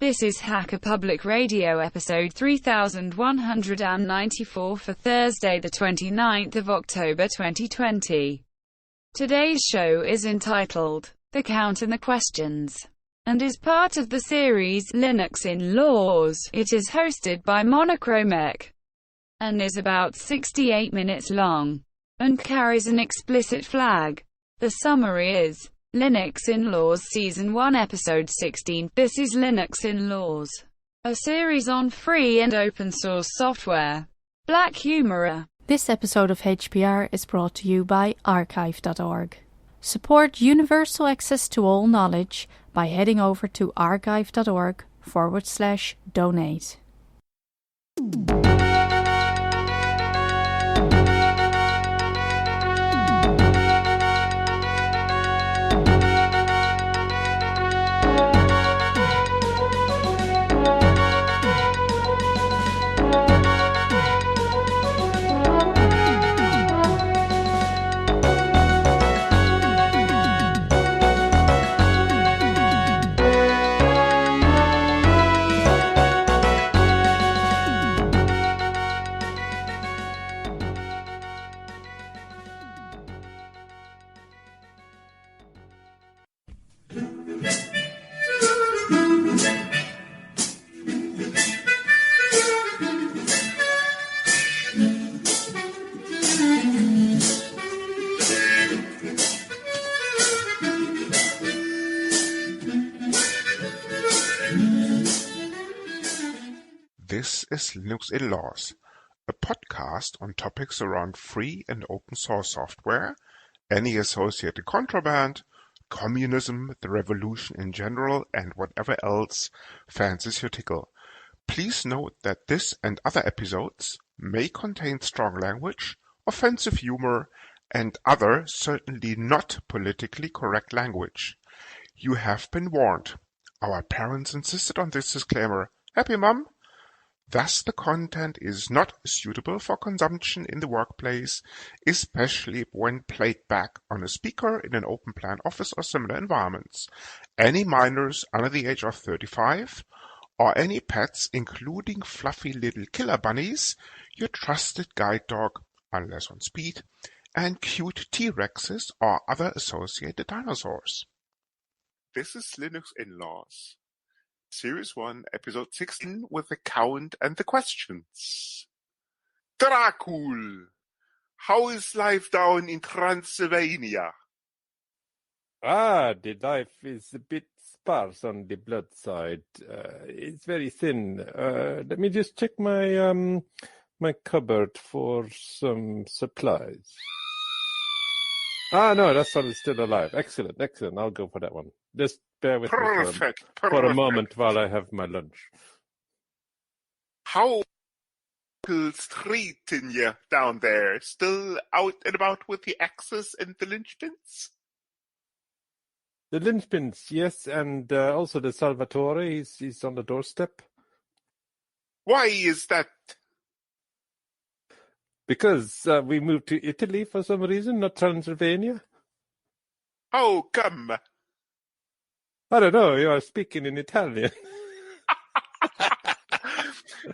This is Hacker Public Radio episode 3194 for Thursday the 29th of October 2020. Today's show is entitled The Count and the Questions and is part of the series Linux Inlaws. It is hosted by Monochromec and is about 68 minutes long and carries an explicit flag. The summary is Linux Inlaws Season 1 Episode 16. This is Linux Inlaws, a series on free and open source software. Black Humor. This episode of HPR is brought to you by archive.org. Support universal access to all knowledge by heading over to archive.org/donate. This is Linux Inlaws, a podcast on topics around free and open source software, any associated contraband, communism, the revolution in general, and whatever else fancies your tickle. Please note that this and other episodes may contain strong language, offensive humor, and other certainly not politically correct language. You have been warned. Our parents insisted on this disclaimer. Happy, Mum? Thus, the content is not suitable for consumption in the workplace, especially when played back on a speaker in an open plan office or similar environments. Any minors under the age of 35, or any pets, including fluffy little killer bunnies, your trusted guide dog, unless on speed, and cute T-Rexes or other associated dinosaurs. This is Linux Inlaws. Series 1, Episode 16, with the count and the questions. Dracul! How is life down in Transylvania? The life is a bit sparse on the blood side. It's very thin. Let me just check my my cupboard for some supplies. No, that one is still alive. Excellent. I'll go for that one. Just bear with me for a moment while I have my lunch. How is treating you down there? Still out and about with the axes and the linchpins? The linchpins, yes, and also the Salvatore. He's on the doorstep. Why is that? Because we moved to Italy for some reason, not Transylvania. How come? I don't know, you are speaking in Italian.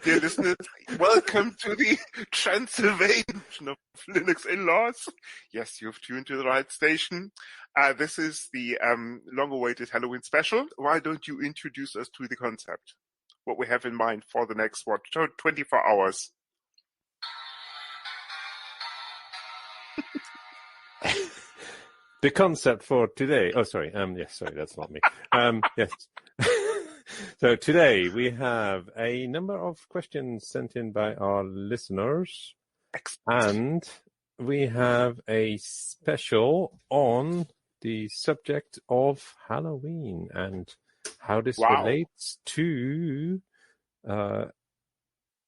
Dear listeners, welcome to the Transylvanian of Linux Inlaws. Yes, you've tuned to the right station. This is the long-awaited Halloween special. Why don't you introduce us to the concept? What we have in mind for the next, 24 hours? The concept for today. Oh, sorry. Sorry, that's not me. Yes. So today we have a number of questions sent in by our listeners. Excellent. And we have a special on the subject of Halloween and how this relates to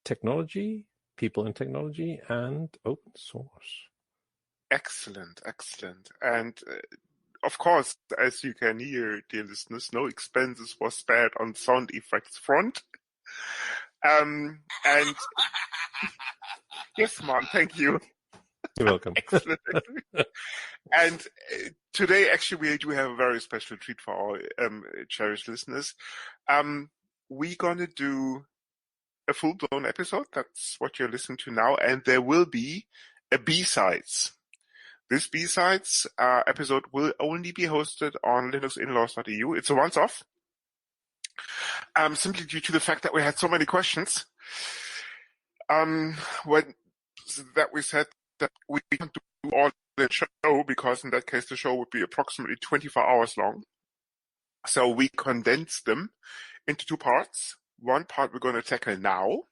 technology, people in technology, and open source. Excellent. And of course, as you can hear, dear listeners, no expenses was spared on sound effects front. And yes, Mark, thank you. You're welcome. Excellent. And today, actually, we do have a very special treat for our cherished listeners. we're gonna do a full-blown episode. That's what you're listening to now, and there will be a B-sides. This B-sides episode will only be hosted on linuxinlaws.eu. It's a once-off, simply due to the fact that we had so many questions. We said that we can't do all the show, because in that case the show would be approximately 24 hours long. So we condensed them into two parts. One part we're going to tackle now,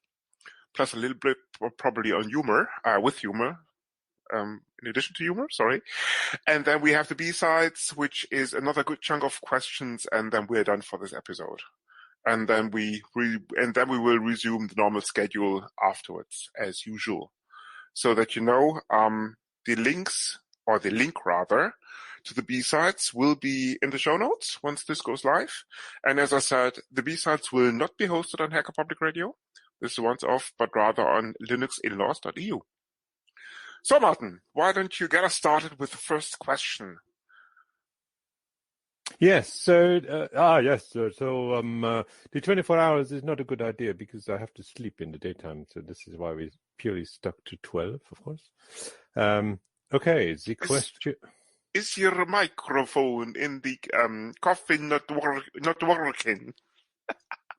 plus a little bit probably on humor, with humor, in addition to humor, sorry. And then we have the B-sides, which is another good chunk of questions, and then we're done for this episode. And then we will resume the normal schedule afterwards, as usual. So that you know, the link to the B-sides will be in the show notes once this goes live. And as I said, the B-sides will not be hosted on Hacker Public Radio. This is once off, but rather on linuxinlaws.eu. So Martin, why don't you get us started with the first question? Yes. So, the 24 hours is not a good idea because I have to sleep in the daytime. So this is why we purely stuck to 12, of course. Okay. The question. Is your microphone in the coffin not working?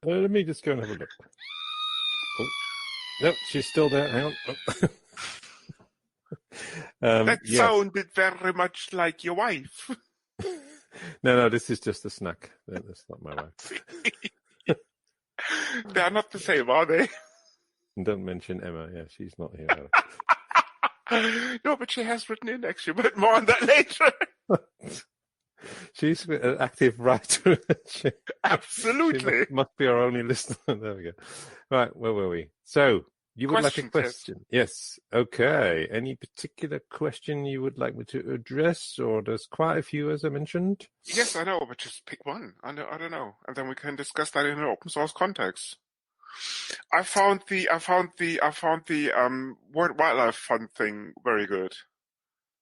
Let me just go and have a look. Oh. Nope, she's still there. Hang on. That sounded very much like your wife. No, this is just a snack. That's not my wife. They are not the same, are they? Don't mention Emma. Yeah, she's not here. No, but she has written in, actually, but more on that later. She's an active writer. Absolutely. She must be our only listener. There we go. Right, where were we? So, you would like a question? Yes. Okay. Any particular question you would like me to address, or there's quite a few, as I mentioned? Yes, I know, but just pick one. I don't know, and then we can discuss that in an open source context. I found the World Wildlife Fund thing very good.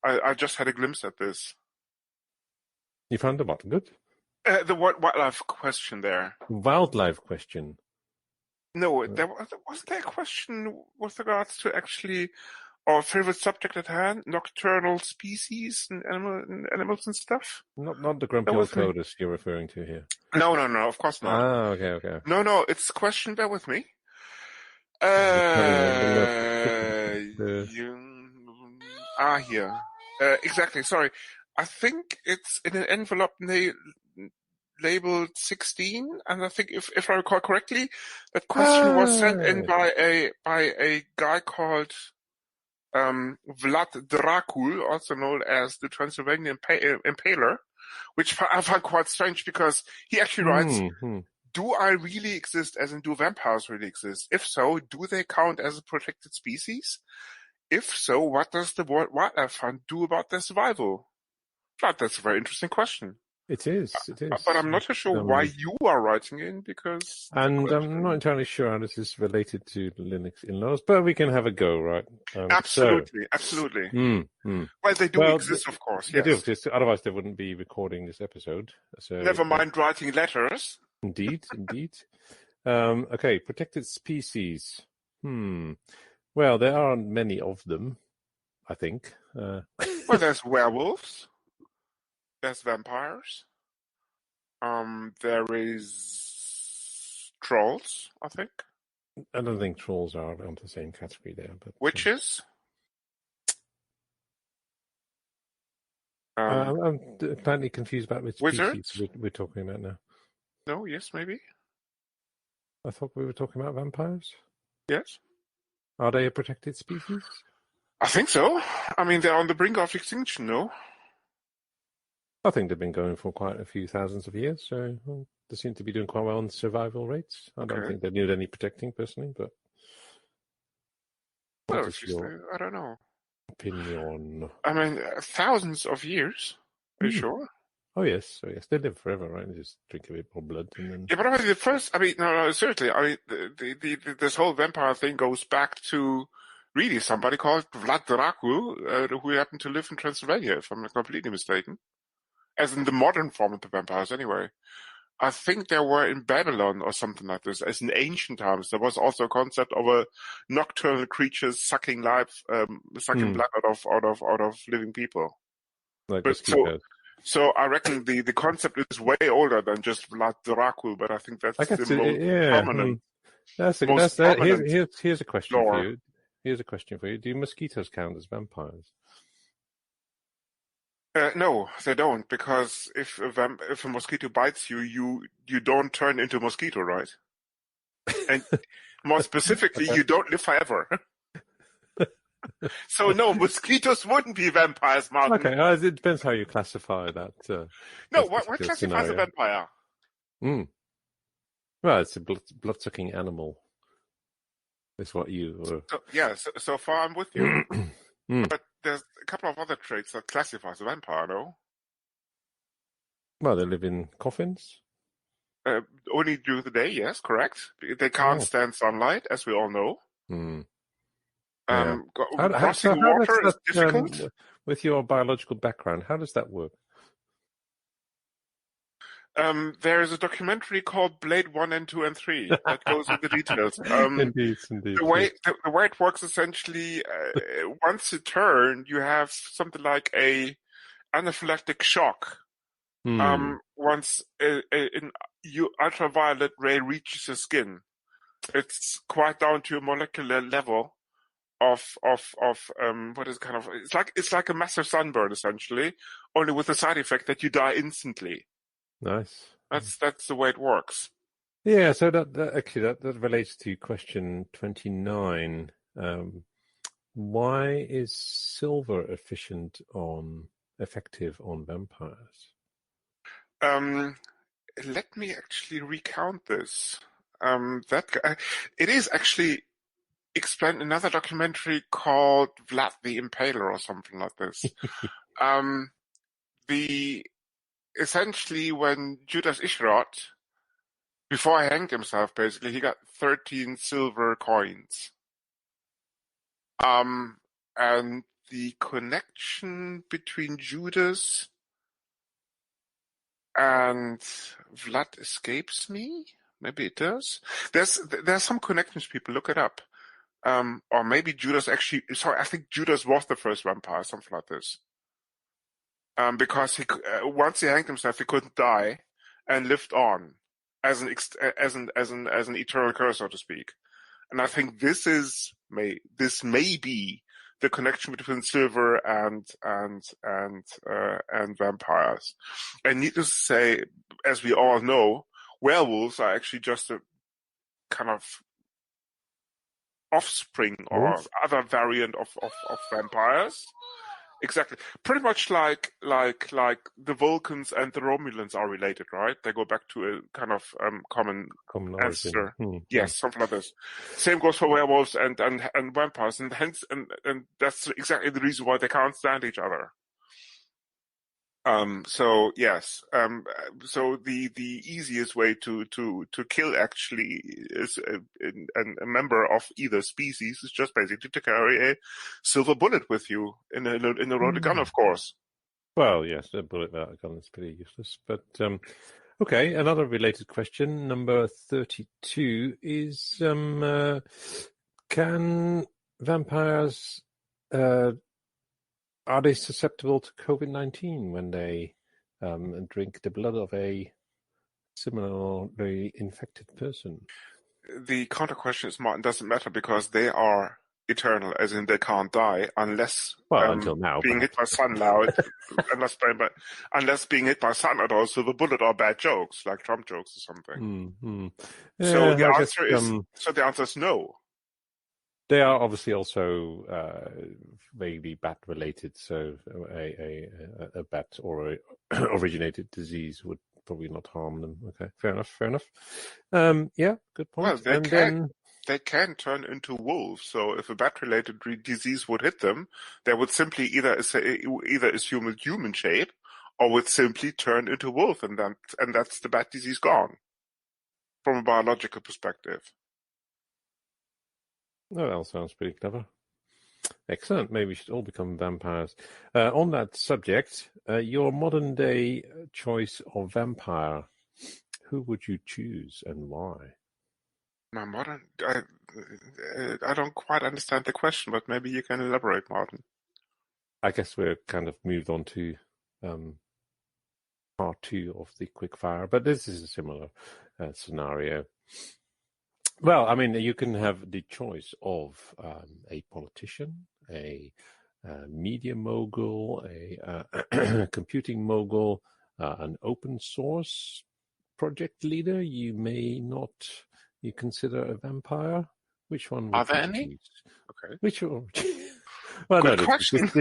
I just had a glimpse at this. You found the what? Good? The World Wildlife question there. Wildlife question. No, wasn't there a question with regards to actually our favorite subject at hand, nocturnal species and animals and stuff? Not the grumpy old coders you're referring to here. No, of course not. Ah, okay. No, it's a question, bear with me. Here. Exactly, sorry. I think it's in an envelope labeled 16, and I think if I recall correctly, that question was sent in by a guy called Vlad Dracul, also known as the Transylvanian Impaler, which I find quite strange because he actually writes, do I really exist, as in do vampires really exist? If so, do they count as a protected species? If so, what does the World Wildlife Fund do about their survival? But that's a very interesting question. It is. But I'm not sure why you are writing in, because... And I'm not entirely sure how this is related to Linux in-laws, but we can have a go, right? Absolutely. Well, they do exist, of course, yes. They do exist, otherwise they wouldn't be recording this episode. So, never mind writing letters. Indeed. Okay, protected species. Well, there aren't many of them, I think. Well, there's werewolves. There's vampires. There is trolls, I think. I don't think trolls are on the same category there. But witches? I'm slightly confused about which wizards? species we're talking about now. No, yes, maybe. I thought we were talking about vampires. Yes. Are they a protected species? I think so. I mean, they're on the brink of extinction, no? I think they've been going for quite a few thousands of years, so they seem to be doing quite well on survival rates. I don't think they need any protecting personally, but well, I don't know. Opinion. I mean, thousands of years. Are you sure? Oh yes, they live forever, right? They just drink a bit more blood and then. Yeah, but I mean, no, seriously. I mean, this whole vampire thing goes back to really somebody called Vlad Dracul, who happened to live in Transylvania, if I'm not completely mistaken. As in the modern form of the vampires, anyway. I think there were in Babylon or something like this. As in ancient times, there was also a concept of a nocturnal creatures sucking life, sucking blood out of living people. Like But mosquitoes. so I reckon the concept is way older than just Vlad Dracul, but I think that's I guess the most prominent. Here's a question lore. for you. Here's a question for you. Do mosquitoes count as vampires? No, they don't, because if a mosquito bites you, you don't turn into a mosquito, right? And more specifically, you don't live forever. So no, mosquitoes wouldn't be vampires, Martin. Okay, it depends how you classify that. No, what classifies a vampire? Well, it's a blood-sucking animal. Is what you. So far I'm with you. But there's a couple of other traits that classify as a vampire, no? Well, they live in coffins. Only during the day, yes, correct. They can't stand sunlight, as we all know. Crossing water is difficult. With your biological background, how does that work? There is a documentary called Blade 1 and 2 and 3 that goes into details. Indeed. The way it works essentially, once you turn, you have something like a anaphylactic shock. Once an ultraviolet ray reaches your skin, it's quite down to a molecular level of what is kind of it's like a massive sunburn essentially, only with the side effect that you die instantly. Nice. That's the way it works. Yeah, so that relates to question 29. Why is silver effective on vampires? Let me actually recount this. It is actually explained in another documentary called Vlad the Impaler or something like this. Essentially, when Judas Iscariot, before he hanged himself, basically, he got 13 silver coins. And the connection between Judas and Vlad escapes me. Maybe it does. There's some connections, people. Look it up. Or maybe Judas actually... Sorry, I think Judas was the first vampire, something like this. Because once he hanged himself, he couldn't die and lived on as an eternal curse, so to speak. And I think this may be the connection between silver and vampires. And needless to say, as we all know, werewolves are actually just a kind of offspring or other variant of vampires. Exactly. Pretty much like the Vulcans and the Romulans are related, right? They go back to a kind of common ancestor. Yes, something like this. Same goes for werewolves and vampires, and hence and that's exactly the reason why they can't stand each other. So yes. So the easiest way to kill actually is a member of either species is just basically to carry a silver bullet with you in a loaded gun, of course. Well, yes, a bullet without a gun is pretty useless. But okay, another related question, number 32 is: can vampires are they susceptible to COVID-19 when they drink the blood of a similarly infected person? The counter question is, Martin, doesn't matter because they are eternal, as in they can't die unless until now being hit by sunlight, unless being hit by sunlight also the bullet or bad jokes like Trump jokes or something. Yeah, so the answer is no. They are obviously also vaguely bat-related, so a bat or a originated disease would probably not harm them. Okay, fair enough. Yeah, good point. Well, they can turn into wolves. So if a bat-related disease would hit them, they would simply either assume a human shape or would simply turn into wolf, and that's the bat disease gone from a biological perspective. Oh, that sounds pretty clever. Excellent. Maybe we should all become vampires. On that subject, your modern-day choice of vampire, who would you choose and why? Now, Martin, I don't quite understand the question, but maybe you can elaborate, Martin. I guess we're kind of moved on to part 2 of the quickfire, but this is a similar scenario. Well, I mean, you can have the choice of a politician, a media mogul, a computing mogul, an open source project leader. You may not you consider a vampire. Which one would Are there you any? choose? Okay. Which one? Well, Good no, question.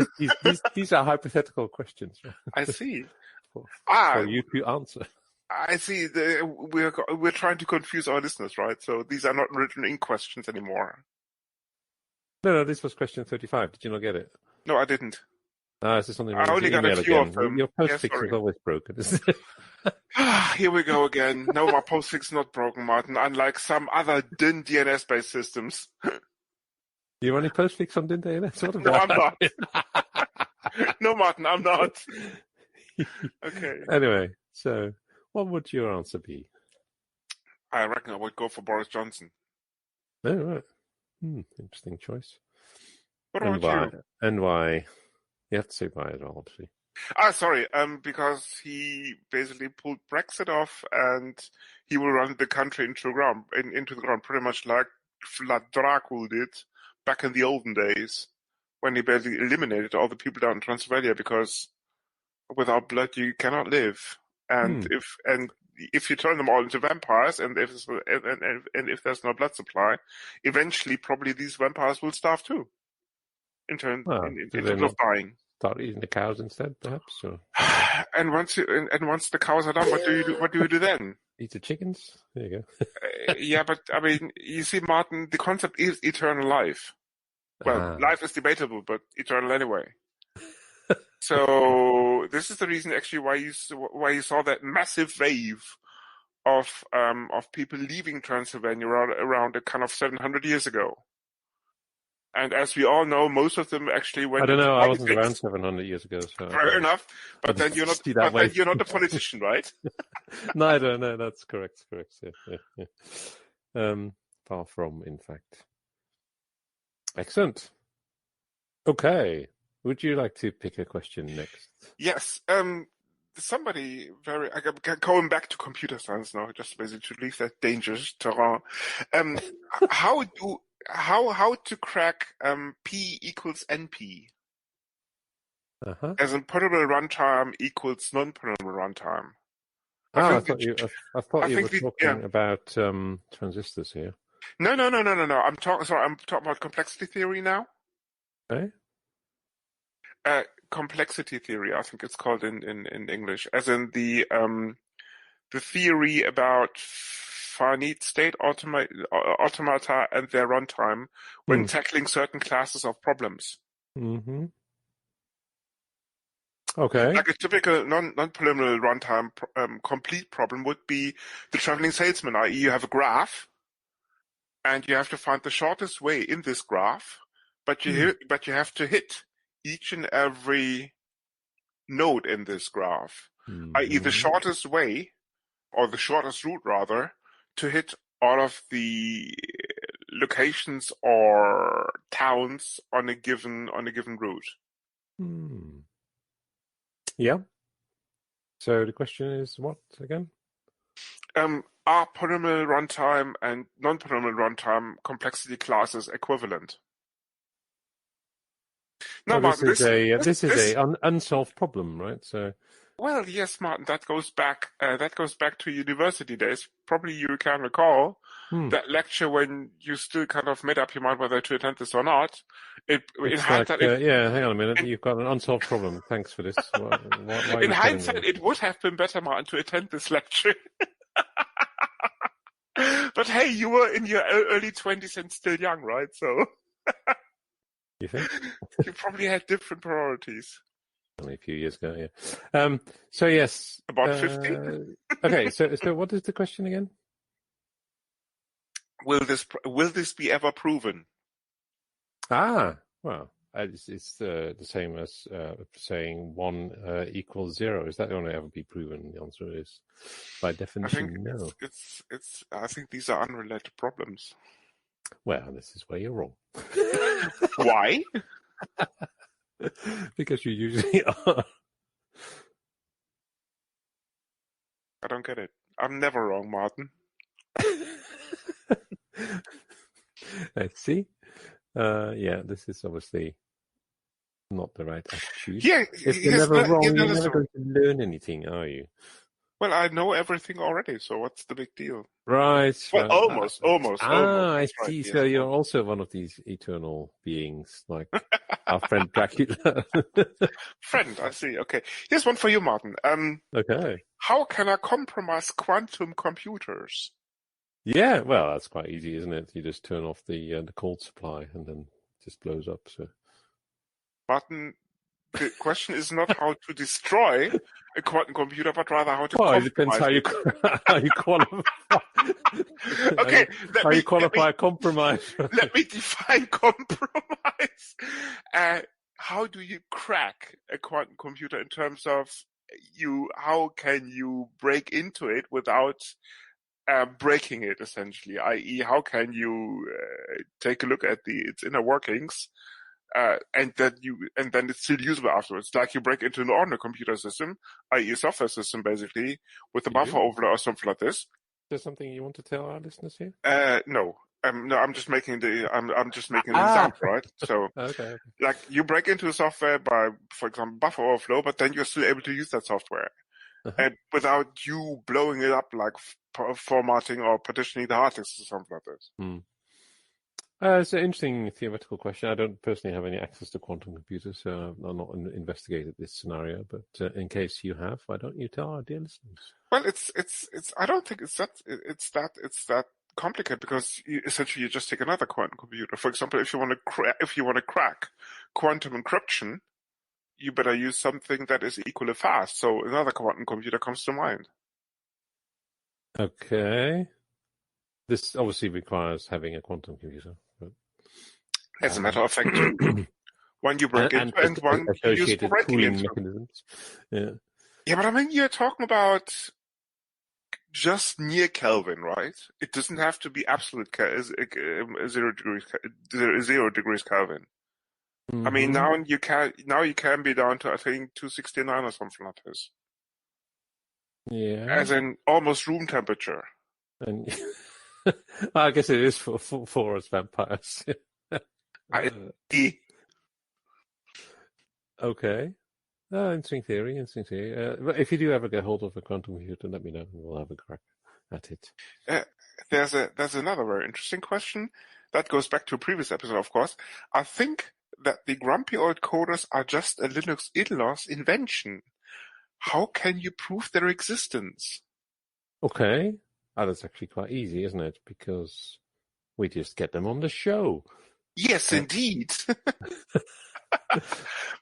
these are hypothetical questions. I see. For you to answer. I see. We're trying to confuse our listeners, right? So these are not written in questions anymore. No, this was question 35. Did you not get it? No, I didn't. Is this something I only got a few of them. Your postfix sorry. is always broken. Here we go again. No, my postfix is not broken, Martin, unlike some other DIN DNS-based systems. You running postfix on DIN DNS? No, I'm not. No, Martin, I'm not. Okay. Anyway, so what would your answer be? I reckon I would go for Boris Johnson. Oh, right. Interesting choice. What about you? And why? You have to say why as well, obviously. Sorry. Because he basically pulled Brexit off, and he will run the country into the ground, pretty much like Vlad Dracul did back in the olden days, when he basically eliminated all the people down in Transylvania, because without blood you cannot live, and if you turn them all into vampires, and if there's no blood supply, eventually probably these vampires will starve too. In terms of dying. Start eating the cows instead, perhaps. Or... And once the cows are done, what do you do then? Eat the chickens. There you go. Yeah, but I mean, you see, Martin, the concept is eternal life. Well, life is debatable, but eternal anyway. So this is the reason actually why you saw that massive wave of people leaving Transylvania around a kind of 700 years ago. And as we all know, most of them actually went. I don't know. I politics. wasn't around 700 years ago. So fair enough. But then you're not. Then you're not a politician, right? No, I don't know. That's correct. Yeah. Far from, in fact. Excellent. Okay. Would you like to pick a question next? Yes. Somebody going back to computer science now, just basically to leave that dangerous terrain. How to crack P equals NP? As in portable runtime equals non-portable runtime. I thought you were talking about transistors here. No. I'm talking about complexity theory now. Okay. Complexity theory, I think it's called in English, as in the theory about finite state automata and their runtime when tackling certain classes of problems. Mm-hmm. Okay. Like a typical non-polynomial runtime complete problem would be the traveling salesman, i.e. you have a graph, and you have to find the shortest way in this graph, but you have to hit each and every node in this graph, i.e. the shortest way, or the shortest route rather, to hit all of the locations or towns on a given route. Yeah. So the question is what again? Are polynomial runtime and non-polynomial runtime complexity classes equivalent? No, Martin, this is an unsolved problem, right? So. Well, yes, Martin. That goes back to university days. Probably you can recall that lecture when you still kind of made up your mind whether to attend this or not. Hang on a minute. You've got an unsolved problem. Thanks for this. Why in hindsight, it would have been better, Martin, to attend this lecture. But hey, you were in your early 20s and still young, right? So you think? You probably had different priorities. Only a few years ago, yeah. So yes, about 50. Okay, so what is the question again? Will this be ever proven? Well, it's the same as saying 1 equals 0. Is that going to ever be proven? The answer is, by definition, no. I think these are unrelated problems. Well, this is where you're wrong. Why? Because you usually are. I don't get it. I'm never wrong, Martin. Let's see. Yeah, this is obviously not the right attitude. Yeah, if you're never wrong, you're never going to learn anything, are you? Well, I know everything already, so what's the big deal? Right. Well, almost. I That's see. right, So yes. you're also one of these eternal beings, like our friend Dracula. Friend, I see. Okay. Here's one for you, Martin. Okay. How can I compromise quantum computers? Yeah, well, that's quite easy, isn't it? You just turn off the cold supply and then it just blows up. So, Martin, the question is not how to destroy a quantum computer, but rather how to it compromise depends how you qualify. Okay, how you qualify a compromise. Let me define compromise. How do you crack a quantum computer in terms of how can you break into it without breaking it, essentially, i.e. how can you take a look at its inner workings and then it's still usable afterwards. Like you break into an ordinary computer system, i.e. a software system, basically, with a buffer overlay or something like this. Is there something you want to tell our listeners here? No. No, I'm just making I'm just making an example, right? So, okay. Like you break into software by, for example, buffer overflow, but then you're still able to use that software, and without you blowing it up, like formatting or partitioning the hard disks or something like this. It's an interesting theoretical question. I don't personally have any access to quantum computers, so I've not investigated this scenario. But in case you have, why don't you tell our dear listeners? Well, it's. I don't think it's that complicated, because essentially you just take another quantum computer. For example, if you want to crack quantum encryption, you better use something that is equally fast. So another quantum computer comes to mind. Okay. This obviously requires having a quantum computer. But, as a matter of fact, one you break into and one you use for breaking into. Mechanisms. Yeah. Yeah, but I mean, you're talking about just near Kelvin, right? It doesn't have to be absolute 0 degrees Kelvin. I mean, now you can be down to, I think, 269 or something like this. Yeah. As in almost room temperature. And I guess it is for us vampires. Okay. Interesting theory. But if you do ever get hold of a quantum computer, let me know and we'll have a crack at it. There's another very interesting question that goes back to a previous episode, of course. I think that the grumpy old coders are just a Linux Inlaws invention. How can you prove their existence? Okay. That's actually quite easy, isn't it? Because we just get them on the show. Yes, indeed.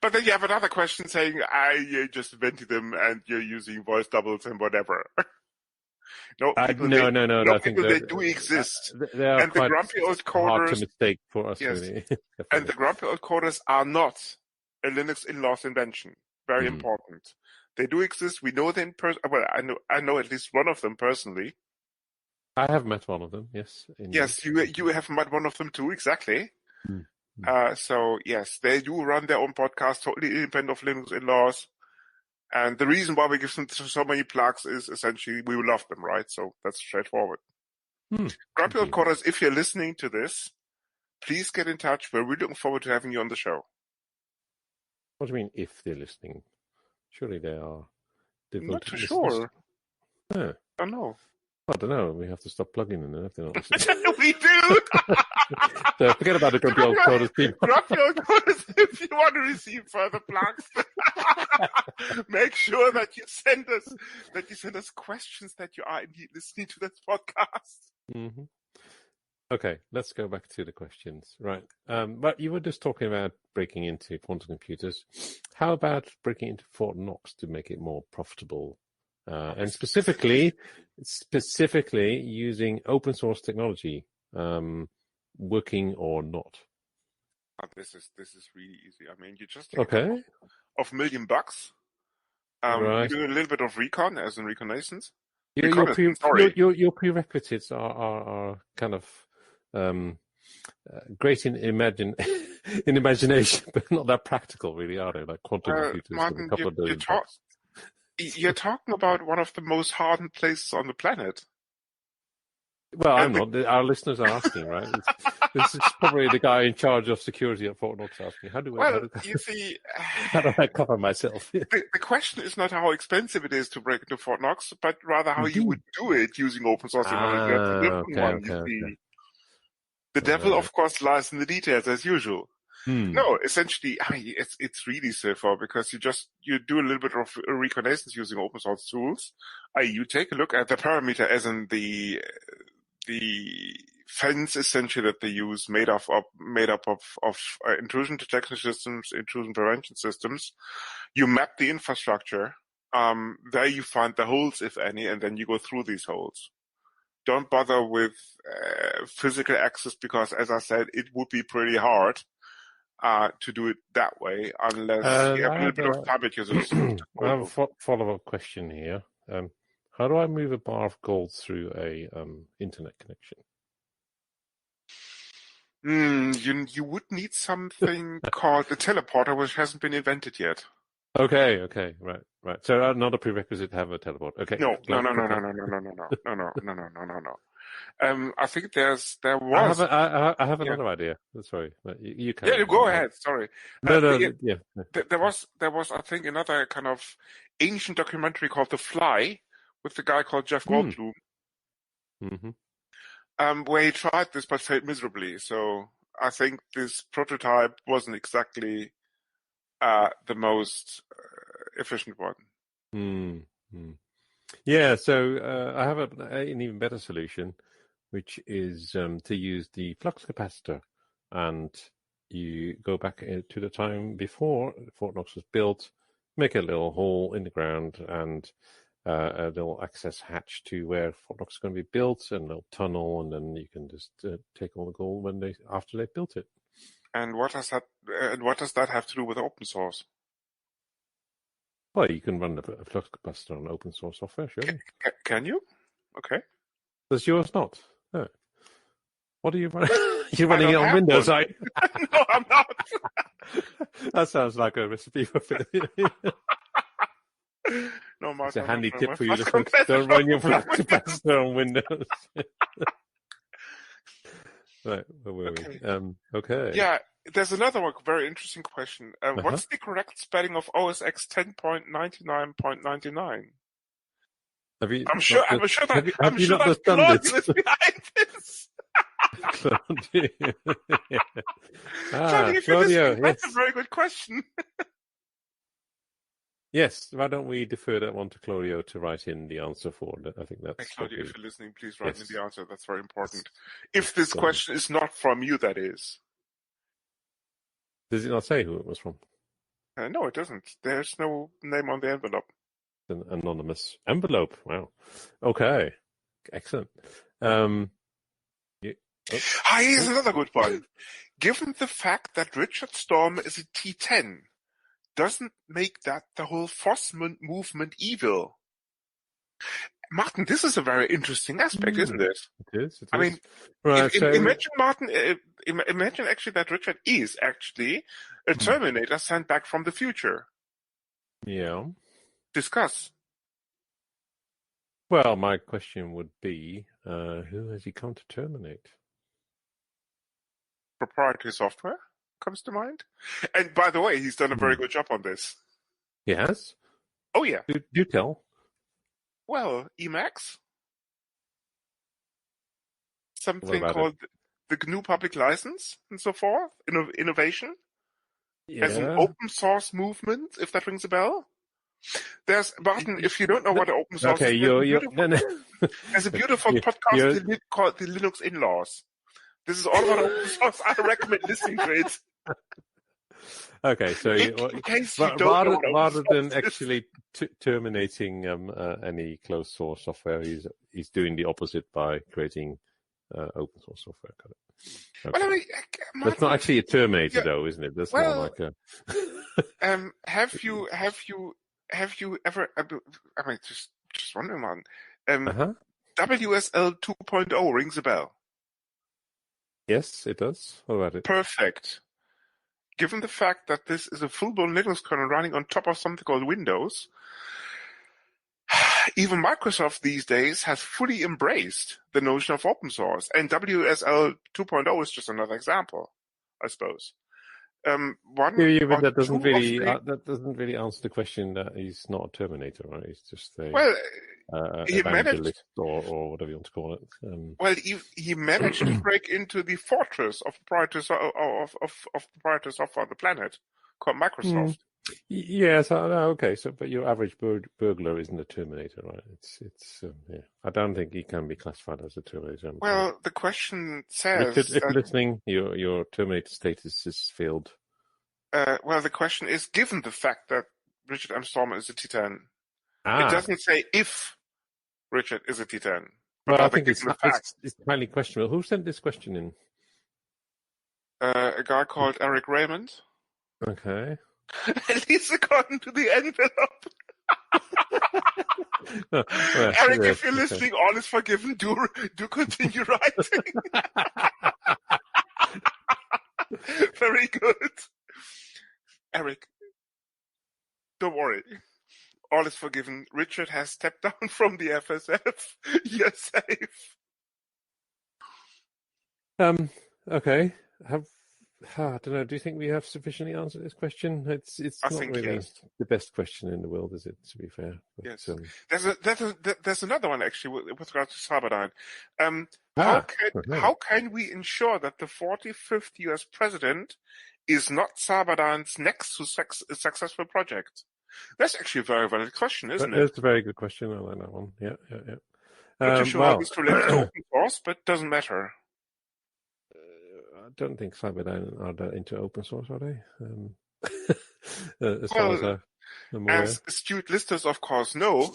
But then you have another question saying, you just invented them and you're using voice doubles and whatever. No, I think they do exist. They are and the grumpy old coders, hard to mistake for us, yes. really. And the grumpy old coders are not a Linux Inlaws invention. Very important. They do exist. We know them well, I know at least one of them personally. I have met one of them, yes. Yes, you have met one of them too, exactly. So yes, they do run their own podcast, totally independent of Linux Inlaws. And the reason why we give them so many plugs is essentially we love them, right? So that's straightforward. Grumpy old coders, if you're listening to this, please get in touch. We're really looking forward to having you on the show. What do you mean, if they're listening? Surely they are. Not too sure. Yeah. I don't know. I don't know. We have to stop plugging them then if they're not listening. We do! So forget about the grumpy old coders people. Grumpy old coders, if you want to receive further plugs, make sure that you send us questions that you are indeed listening to this podcast. Okay, let's go back to the questions. Right. But you were just talking about breaking into quantum computers. How about breaking into Fort Knox to make it more profitable? And specifically using open source technology, working or not? This is really easy. I mean, you just take a Okay. couple of $1 million. Right. You do a little bit of recon, as in reconnaissance. Your prerequisites are kind of great in imagination, but not that practical, really, are they? Like quantum computers Martin, with a couple of billion bucks. You're talking about one of the most hardened places on the planet. Well, I'm not. Our listeners are asking, right? This is probably the guy in charge of security at Fort Knox asking, You see, how do I cover myself? The question is not how expensive it is to break into Fort Knox, but rather how you would do it using open source technology. That's a different one, you see. The devil, of course, lies in the details, as usual. No, essentially, it's really simple because you do a little bit of reconnaissance using open source tools. You take a look at the parameter, as in the fence essentially that they use, made up of intrusion detection systems, intrusion prevention systems. You map the infrastructure. There you find the holes, if any, and then you go through these holes. Don't bother with physical access because, as I said, it would be pretty hard to do it that way unless you have a little bit of habit users. I have a follow-up question here. How do I move a bar of gold through a internet connection? You would need something called a teleporter, which hasn't been invented yet. Okay, right. So not a prerequisite to have a teleport. Okay. No. I think there was. I have another idea. Sorry, you can. Yeah, you go ahead. Sorry. Yeah. There was, I think, another kind of ancient documentary called The Fly with the guy called Jeff Goldblum, where he tried this but failed miserably. So I think this prototype wasn't exactly the most efficient one. Yeah, so I have an even better solution, which is to use the flux capacitor. And you go back to the time before Fort Knox was built, make a little hole in the ground and a little access hatch to where Fort Knox is going to be built, and a little tunnel, and then you can just take all the gold after they've built it. And what does that have to do with open source? Well, you can run a flux capacitor on open source software, sure. Can you? Okay. Does yours not? No. What are you running? You're running it on Windows, are you? No, I'm not. That sounds like a recipe for failure. No, Mark, it's a handy tip for you. Don't run your flux capacitor on Windows. Right, where were we? Okay. Yeah, there's another one, very interesting question. What's the correct spelling of OS X 10.99.99? I'm sure that Claude is behind this. Claudio, that's a very good question. Yes, why don't we defer that one to Claudio to write in the answer for? I think that's. Hey, Claudio, if you're listening, please write in the answer. That's very important. If this question is not from you, that is. Does it not say who it was from? No, it doesn't. There's no name on the envelope. An anonymous envelope. Wow. Okay. Excellent. Here's another good one. Given the fact that Richard Storm is a T10, doesn't make that the whole FOSS movement evil. Martin, this is a very interesting aspect, isn't it? It is. I mean, imagine, Martin, imagine actually that Richard is actually a Terminator sent back from the future. Yeah. Discuss. Well, my question would be, who has he come to terminate? Proprietary software comes to mind. And by the way, he's done a very good job on this. He has? Oh, yeah. Do tell. Well, Emacs. Something called the GNU public license and so forth. Innovation. Yeah. As an open source movement, if that rings a bell. There's, Martin, if you don't know what open source is, there's a beautiful podcast called the Linux Inlaws. This is all about open source. I recommend listening to it. Okay, so rather than actually terminating any closed source software, he's doing the opposite by creating open source software. Got it. Okay. Well, I mean, that's not actually a Terminator, yeah, though, isn't it? That's well, more like a. have you ever? I mean, just wondering, man. WSL 2.0 rings a bell. Yes, it does. What about it? Perfect. Given the fact that this is a full-blown Linux kernel running on top of something called Windows, even Microsoft these days has fully embraced the notion of open source, and WSL 2.0 is just another example, I suppose. But that doesn't really answer the question that he's not a Terminator, right? He's just a evangelist or whatever you want to call it. Well, he managed to break into the fortress of proprietary software on the planet called Microsoft. Yes, okay. So, but your average burglar isn't a Terminator, right? It's yeah. I don't think he can be classified as a Terminator. Well, the question says, Richard, if you're listening, your Terminator status is failed. Well, the question is, given the fact that Richard M. Stallman is a T10, it doesn't say if Richard is a T10. Well, I think it's highly questionable. Who sent this question in? A guy called Eric Raymond. Okay. At least according to the envelope. Eric, if you're listening, all is forgiven. Do continue writing. Very good. Eric, don't worry. All is forgiven. Richard has stepped down from the FSF. You're safe. Okay. I don't know. Do you think we have sufficiently answered this question? It's not really the best question in the world, is it? To be fair. But, yes. There's another one actually with regard to Cyberdyne. How can we ensure that the 45th U.S. president is not Cyberdyne's next successful project? That's actually a very valid question, isn't it? That's a very good question. I like that one. Yeah. Not sure how this relates to open source, but it doesn't matter. I don't think Cyberdyne are that into open source, are they? As far as I'm aware. As astute listeners, of course, know,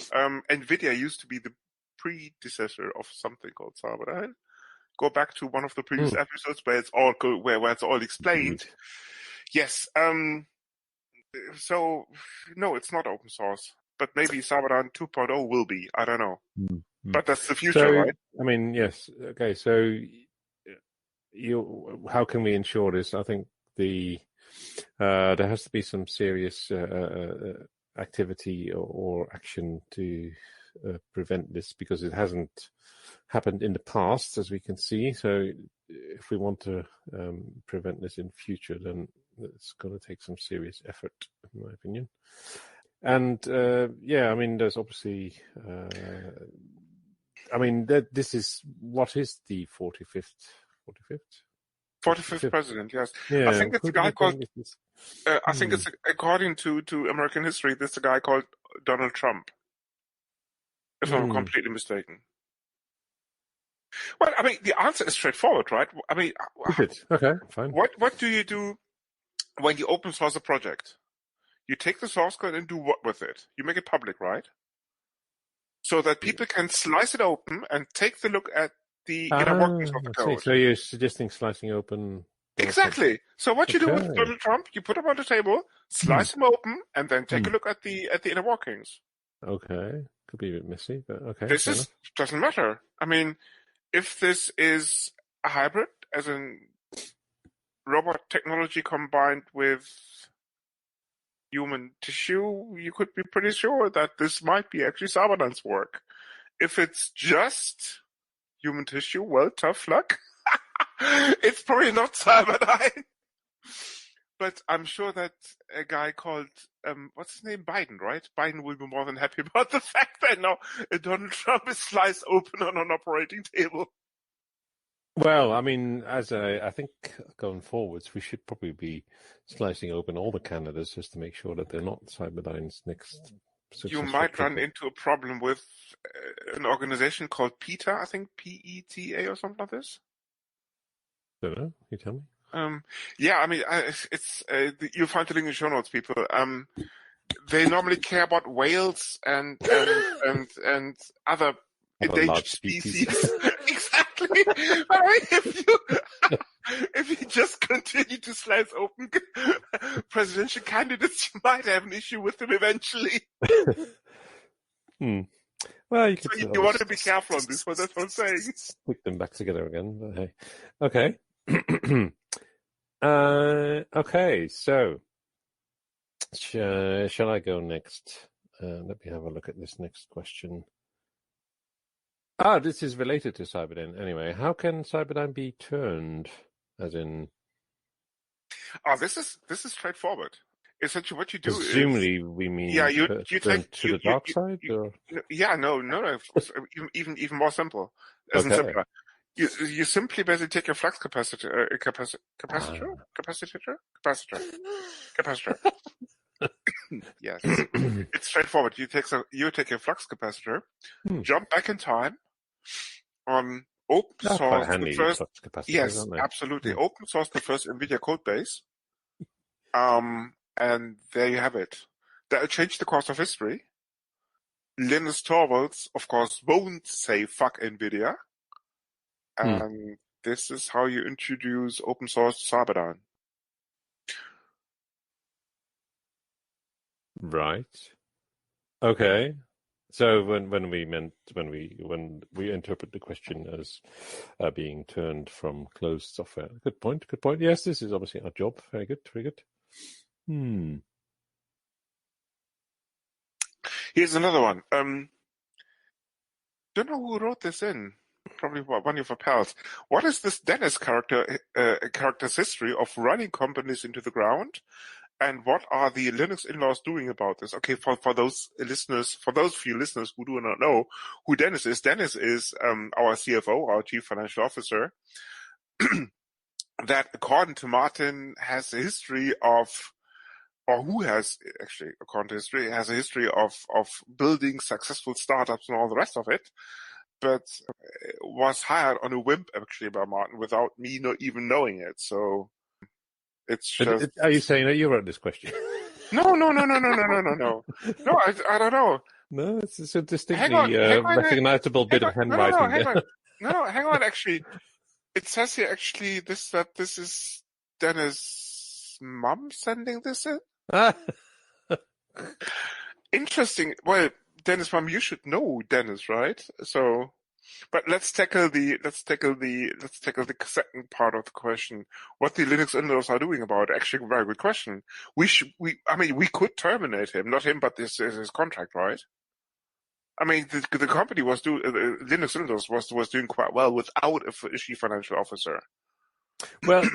NVIDIA used to be the predecessor of something called Cyberdyne. Go back to one of the previous episodes where it's all explained. Yes. So no, it's not open source, but maybe Cyberdyne 2.0 will be. I don't know, but that's the future, right? I mean, yes. Okay, so how can we ensure this? I think there has to be some serious activity or action to prevent this, because it hasn't happened in the past, as we can see. So if we want to prevent this in future, then it's going to take some serious effort, in my opinion. And I mean, there's obviously, this is, what is the 45th president? Yes. Yeah, I think it's a guy called. I think it's, according to American history, this is a guy called Donald Trump. If I'm completely mistaken. Well, I mean, the answer is straightforward, right? I mean, okay, fine. What do you do when you open source a project? You take the source code and do what with it? You make it public, right? So that people can slice it open and take the look at the inner workings of the code. So you're suggesting slicing open? Exactly. So what you do with Donald Trump, you put him on the table, slice him open, and then take a look at the inner workings. Okay. Could be a bit messy, but okay. This doesn't matter. I mean, if this is a hybrid, as in robot technology combined with human tissue, you could be pretty sure that this might be actually Cyberdyne's work. If it's just human tissue, well, tough luck. It's probably not Cyberdyne. But I'm sure that a guy called, what's his name? Biden, right? Biden will be more than happy about the fact that now Donald Trump is sliced open on an operating table. Well, I mean, I think going forwards, we should probably be slicing open all the candidates just to make sure that they're not Cyberdyne's next. You might run into a problem with an organization called PETA, I think, PETA or something like this. Don't know. You tell me. Yeah, I mean, it's you'll find the link in the show notes, people. They normally care about whales and other endangered species. Exactly. exactly. I mean, if you just continue to slice open presidential candidates, you might have an issue with them eventually. Well, you So could you want to be careful on this one. That's what I'm saying. stick them back together again. But hey, okay. Okay, so shall I go next? Let me have a look at this next question. This is related to Cyberdyne. Anyway, how can Cyberdyne be turned? As in, This is straightforward. Essentially, what you do presumably we mean you turn take to the dark side, or no, of course, even more simple, simpler. You simply basically take your flux capacitor. Yes, it's straightforward. You take a flux capacitor, jump back in time, on open source the first. Yes, absolutely. Open source the first NVIDIA code base, and there you have it. That'll change the course of history. Linus Torvalds, of course, won't say fuck NVIDIA. And this is how you introduce open source to Cyberdyne. Right. Okay. So when we interpret the question as being turned from closed software, good point. Yes, this is obviously our job. Very good. Here's another one. Don't know who wrote this in. Probably one of your pals. What is this Dennis character's history of running companies into the ground? And what are the Linux in-laws doing about this? Okay, for those few listeners who do not know who Dennis is our CFO, our Chief Financial Officer, that according to Martin has a history of, or who has actually, according to history, has a history of building successful startups and all the rest of it, but was hired on a whim actually by Martin without me not even knowing it. So it's just. Are you saying that you wrote this question? No. No, I don't know. No, it's a distinctly recognizable bit of handwriting. No, hang on. Actually, it says here actually that this is Dennis' mom sending this in. Interesting. Well, Dennis' mom, you should know Dennis, right? So, but let's tackle the second part of the question. What the Linux in-laws are doing about it. Actually, a very good question. We could terminate him, not him, but this is his contract, right? I mean, the company was Linux in-laws was doing quite well without a chief financial officer. Well,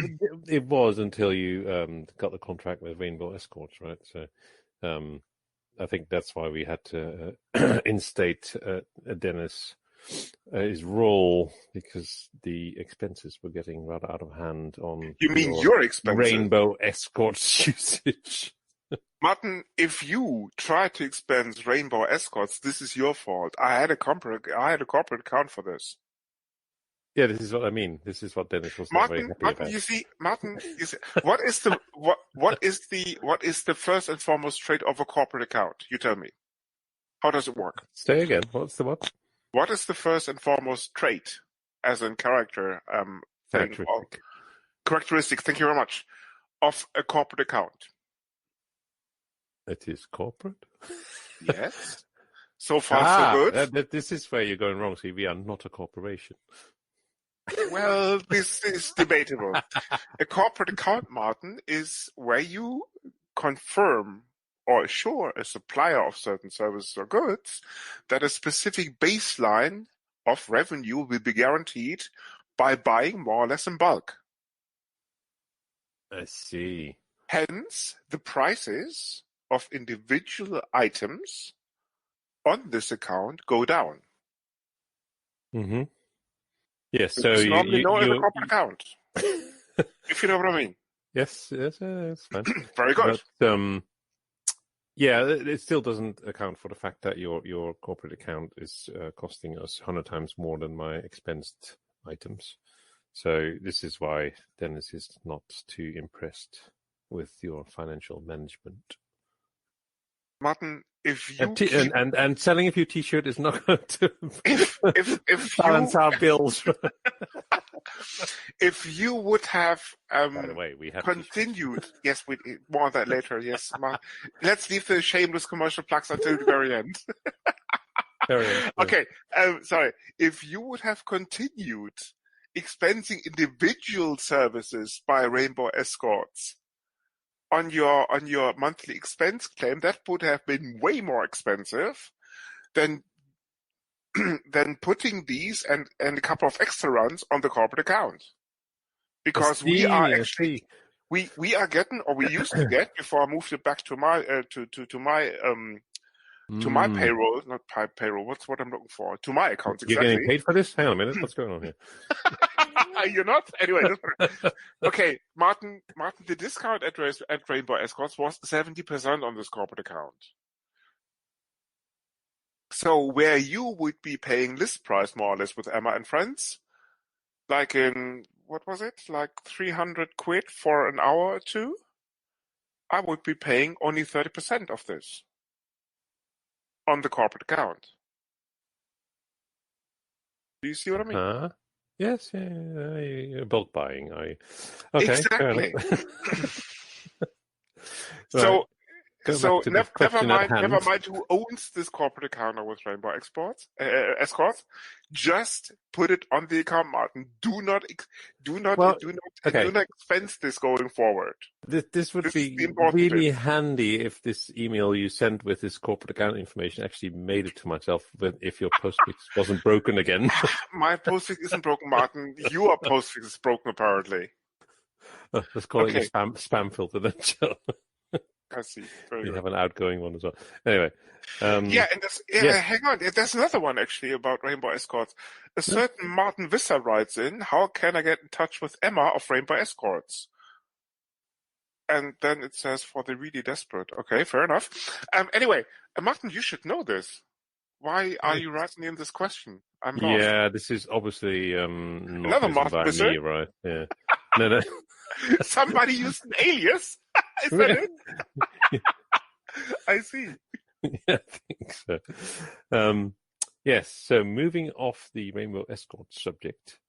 it was until you got the contract with Rainbow Escorts, right? So, I think that's why we had to instate Dennis his role, because the expenses were getting rather out of hand on. You mean your expenses? Rainbow Escorts usage. Martin, if you try to expense Rainbow Escorts, this is your fault. I had a corporate account for this. Yeah, this is what I mean. This is what Dennis was not very happy about. Martin, you see, what is the first and foremost trait of a corporate account? You tell me. How does it work? Say again. What's the what? What is the first and foremost trait, as in character, characteristic? Thank you very much. Of a corporate account. It is corporate. Yes. So far, so good. This is where you're going wrong. See, we are not a corporation. Well, this is debatable. A corporate account, Martin, is where you confirm or assure a supplier of certain services or goods that a specific baseline of revenue will be guaranteed by buying more or less in bulk. I see. Hence, the prices of individual items on this account go down. Mm-hmm. Yes, so you normally know as a corporate account. If you know what I mean. Yes, it's fine. Very good. But, yeah, it still doesn't account for the fact that your corporate account is costing us 100 times more than my expensed items. So this is why Dennis is not too impressed with your financial management. Martin, if you and selling a few T-shirt is not going to if balance our bills. If you would have By the way, we have continued, yes, more on that later. Yes, let's leave the shameless commercial plugs until the very end. Okay, sorry. If you would have continued expensing individual services by Rainbow Escorts on your monthly expense claim, that would have been way more expensive than putting these and a couple of extra runs on the corporate account. Because we are actually we are getting, or we used to get before I moved it back to my to my payroll, not payroll. What's what I'm looking for? To my accounts. You're exactly. Getting paid for this? Hang on a minute. What's going on here? You're not? Anyway. Okay, Martin, the discount at Rainbow Escorts was 70% on this corporate account. So where you would be paying list price more or less with Emma and Friends, like in, what was it? Like 300 quid for an hour or two? I would be paying only 30% of this on the corporate account. Do you see what I mean? Yes, yeah, bulk buying. Okay, exactly. Right. So never mind who owns this corporate account with Rainbow Escorts. Just put it on the account, Martin. Do not expense this going forward. This would be really handy if this email you sent with this corporate account information actually made it to myself. If your postfix wasn't broken again. My postfix isn't broken, Martin. Your postfix is broken, apparently. Let's call it a spam filter then. I see. You have an outgoing one as well. Anyway. Hang on. There's another one actually about Rainbow Escorts. A certain Martin Visser writes in, how can I get in touch with Emma of Rainbow Escorts? And then it says for the really desperate. Okay, fair enough. Anyway, Martin, you should know this. Why are you writing in this question? I'm lost. Yeah, this is obviously not another Martin Visser, me, right? Yeah. No. Somebody used an alias. Is that it? I see. Yeah, I think so. Yes, so moving off the Rainbow Escort subject.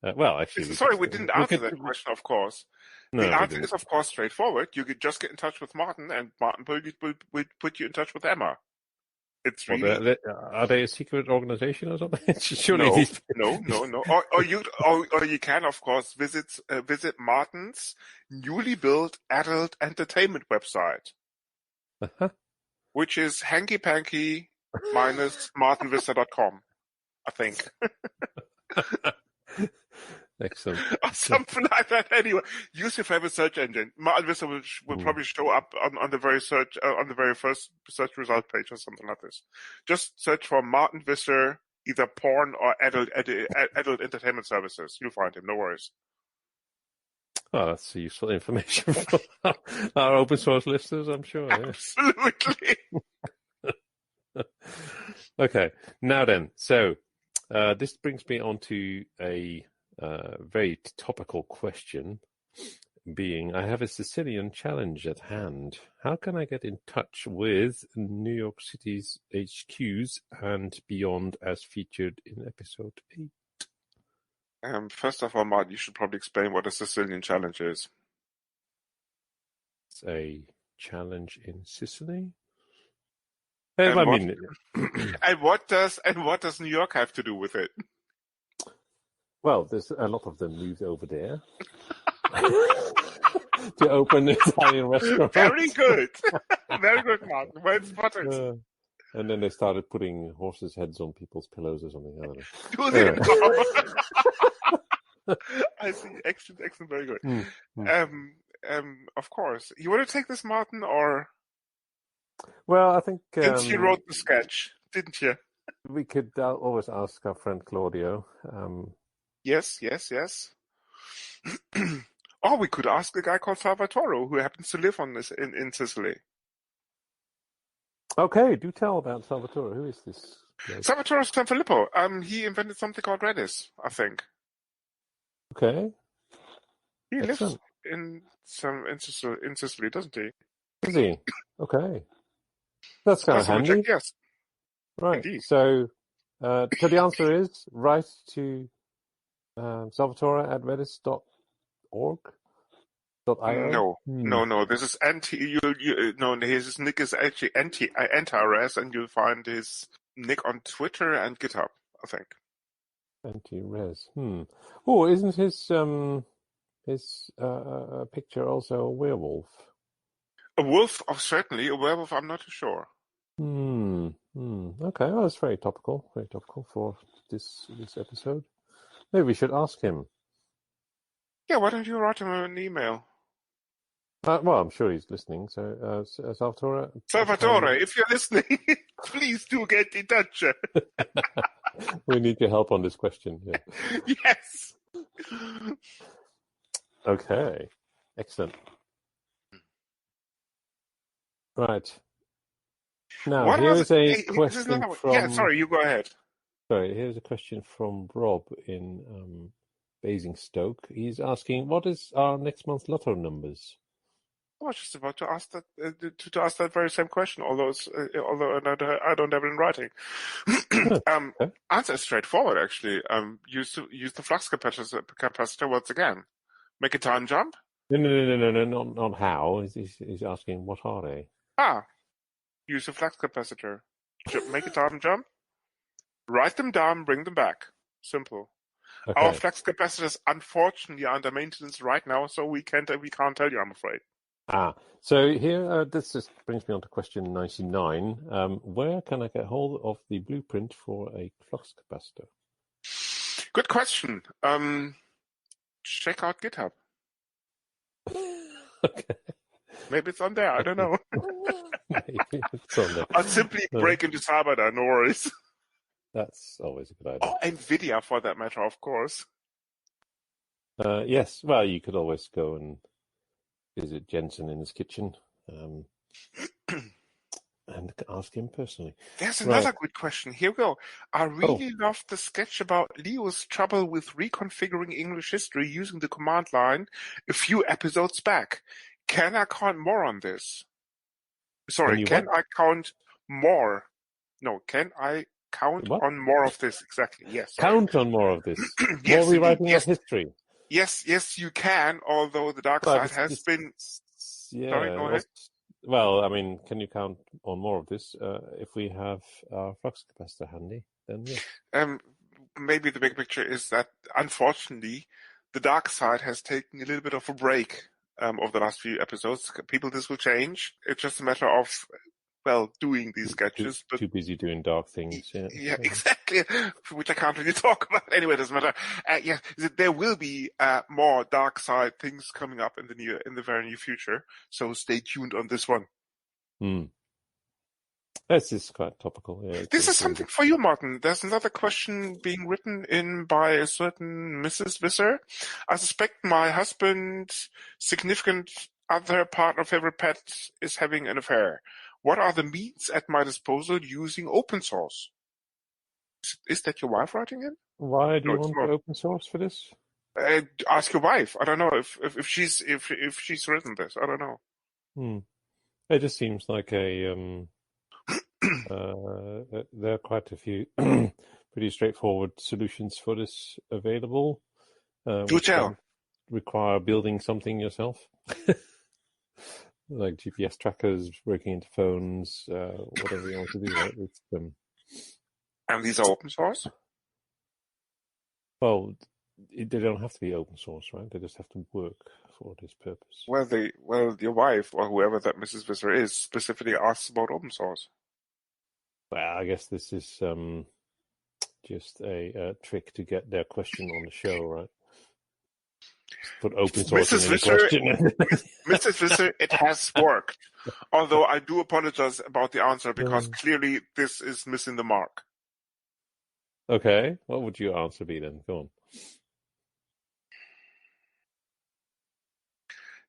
Actually... we didn't answer that question, of course. No, the answer is, of course, straightforward. You could just get in touch with Martin, and Martin will put you in touch with Emma. It's really... Are they a secret organization or something? Surely no. Or you can, of course, visit Martin's newly built adult entertainment website, which is hanky-panky -martinvista.com, I think. Excellent. Or something like that. Anyway, use your favorite search engine. Martin Vista will probably show up on the very first search result page or something like this. Just search for Martin Vista, either porn or adult entertainment services. You'll find him. No worries. Oh, that's useful information for our open source listeners, I'm sure. Absolutely. Okay. Now then, so this brings me on to a very topical question, being I have a Sicilian challenge at hand. How can I get in touch with New York City's HQs and beyond as featured in episode 8? First of all, Martin, you should probably explain what a Sicilian challenge is. It's a challenge in Sicily? And what does New York have to do with it? Well, there's a lot of them moved over there to open Italian restaurants. Very good. Very good, Martin. Well spotted. And then they started putting horses' heads on people's pillows or something. I don't know. I see. Excellent. Very good. Of course. You want to take this, Martin, or? Well, I think... Since you wrote the sketch, didn't you? We could always ask our friend Claudio. Yes. Or we could ask a guy called Salvatore, who happens to live in Sicily. Okay, do tell about Salvatore. Who is this guy? Salvatore Sanfilippo. He invented something called Redis, I think. Okay. He lives in Sicily, doesn't he? Does he? Okay. That's kind of Possible handy. check, yes. Right. Indeed. So the answer is write to salvatore@redis.org. .io? No. This is his nick is actually anti-res, and you'll find his nick on Twitter and GitHub, I think. Anti-res. Oh, isn't his picture also a werewolf? A wolf, certainly. A werewolf, I'm not too sure. Okay, well, that's very topical. Very topical for this episode. Maybe we should ask him. Yeah, why don't you write him an email? Well, I'm sure he's listening. So, Salvatore. Salvatore, if you're listening, please do get in touch. We need your help on this question. Yeah. Yes. Okay. Excellent. Right. Now, here's a question from... Yeah, sorry, you go ahead. Sorry, here's a question from Rob in Basingstoke. He's asking, what is our next month's lotto numbers? I was just about to ask that to ask that very same question, although I don't have it in writing. Okay. Answer is straightforward, actually. Use the flux capacitor once again. Make a time jump. No, not how. He's asking, what are they? Use the flux capacitor. Make a time jump. Write them down, bring them back. Simple. Okay. Our flux capacitors, unfortunately, are under maintenance right now, so we can't tell you, I'm afraid. So here, this just brings me on to question 99. Where can I get hold of the blueprint for a flux capacitor? Good question. Check out GitHub. Okay. Maybe it's on there. I don't know. Maybe it's on there. I'll simply break into Cyber, no worries. That's always a good idea. Oh, NVIDIA, for that matter, of course. Yes, well, you could always go and visit Jensen in his kitchen and ask him personally. There's another good question. Here we go. I really loved the sketch about Leo's trouble with reconfiguring English history using the command line a few episodes back. Can I count more on this? Sorry, can I count more? No, can I count on more of this? Exactly, yes. Count on more of this? Yes, more rewriting of history? Yes, you can, although the dark side has been... Yeah. Sorry, go ahead. Well, I mean, can you count on more of this? If we have our flux capacitor handy, then yes. Maybe the big picture is that, unfortunately, the dark side has taken a little bit of a break over the last few episodes. This will change. It's just a matter of, doing these sketches. Too busy doing dark things. Yeah, exactly. Which I can't really talk about. Anyway, it doesn't matter. There will be more dark side things coming up in the very near future. So stay tuned on this one. This is quite topical. Yeah, this is something for you, Martin. There's another question being written in by a certain Mrs. Visser. I suspect my husband's significant other partner, favorite pet, is having an affair. What are the means at my disposal using open source? Is that your wife writing in? Why do you want open source for this? Ask your wife. I don't know if she's written this. I don't know. It just seems like a there are quite a few pretty straightforward solutions for this available. Do tell. Require building something yourself. Like GPS trackers, working into phones, whatever you want to do, right? And these are open source? Well, they don't have to be open source, right? They just have to work for this purpose. Well, your wife, or whoever that Mrs. Visser is, specifically asks about open source. Well, I guess this is just a trick to get their question on the show, right? Put open source in the question. Mrs. Visser, it has worked. Although I do apologize about the answer because clearly this is missing the mark. Okay, what would your answer be then? Go on.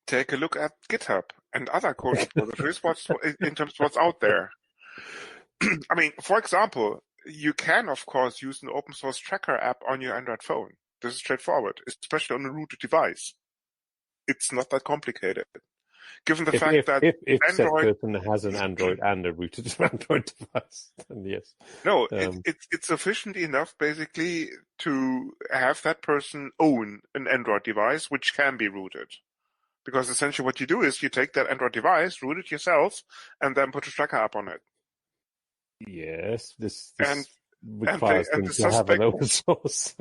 Take a look at GitHub and other code repositories in terms of what's out there. I mean, for example, you can, of course, use an open source tracker app on your Android phone. This is straightforward, especially on a rooted device. It's not that complicated. Given the fact that if said Android, person has an Android and a rooted Android device, then yes. no, it's sufficient enough basically to have that person own an Android device which can be rooted. Because essentially what you do is you take that Android device, root it yourself, and then put a tracker app on it. Yes, this And requires them the to have an suspect, open source.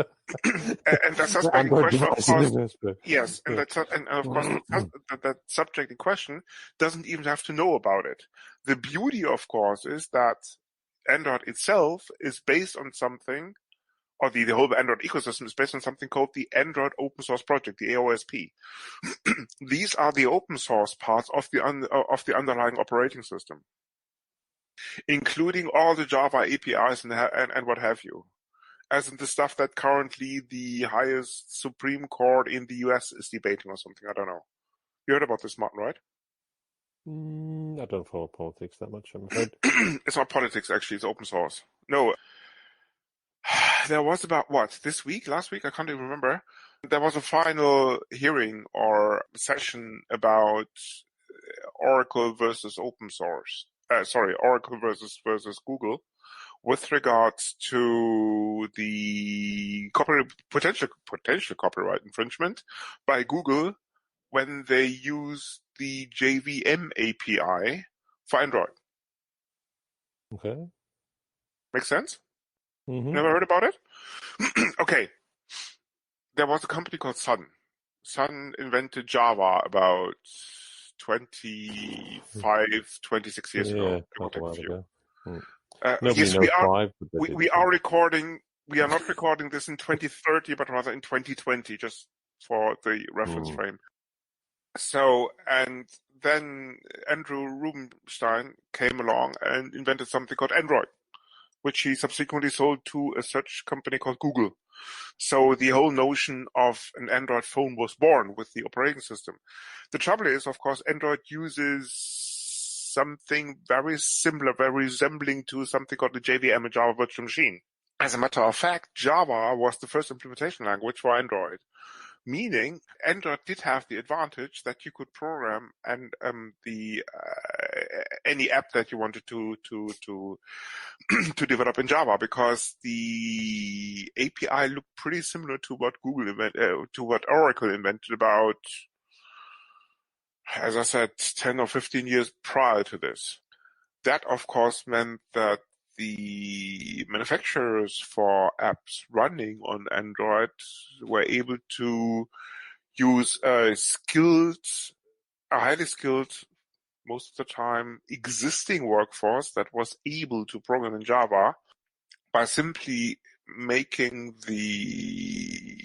and the suspect in Android question, of device course, universe, but- yes, and of course that subject in question doesn't even have to know about it. The beauty, of course, is that Android itself is based on something, or the whole Android ecosystem is based on something called the Android Open Source Project, the AOSP. These are the open source parts of the underlying operating system, including all the Java APIs and what have you. As in the stuff that currently the highest Supreme Court in the US is debating or something. I don't know. You heard about this, Martin, right? I don't follow politics that much, I'm afraid. It's not politics, actually. It's open source. No. There was about, this week? Last week? I can't even remember. There was a final hearing or session about Oracle versus open source. Oracle versus Google with regards to the potential copyright infringement by Google when they use the JVM API for Android. Okay. Make sense? Mm-hmm. Never heard about it? Okay. There was a company called Sun. Sun invented Java about 26 years ago. Quite a while ago. Yes, knows why, we are recording. We are not recording this in 2030, but rather in 2020, just for the reference frame. So, and then Andrew Rubinstein came along and invented something called Android, which he subsequently sold to a search company called Google. So the whole notion of an Android phone was born with the operating system. The trouble is, of course, Android uses something very similar, very resembling to something called the JVM, a Java Virtual Machine. As a matter of fact, Java was the first implementation language for Android, meaning Android did have the advantage that you could program and any app that you wanted to to develop in Java, because the API looked pretty similar to what to what Oracle invented about, as I said, 10 or 15 years prior to this. That, of course, meant that the manufacturers for apps running on Android were able to use a highly skilled, most of the time, existing workforce that was able to program in Java by simply making the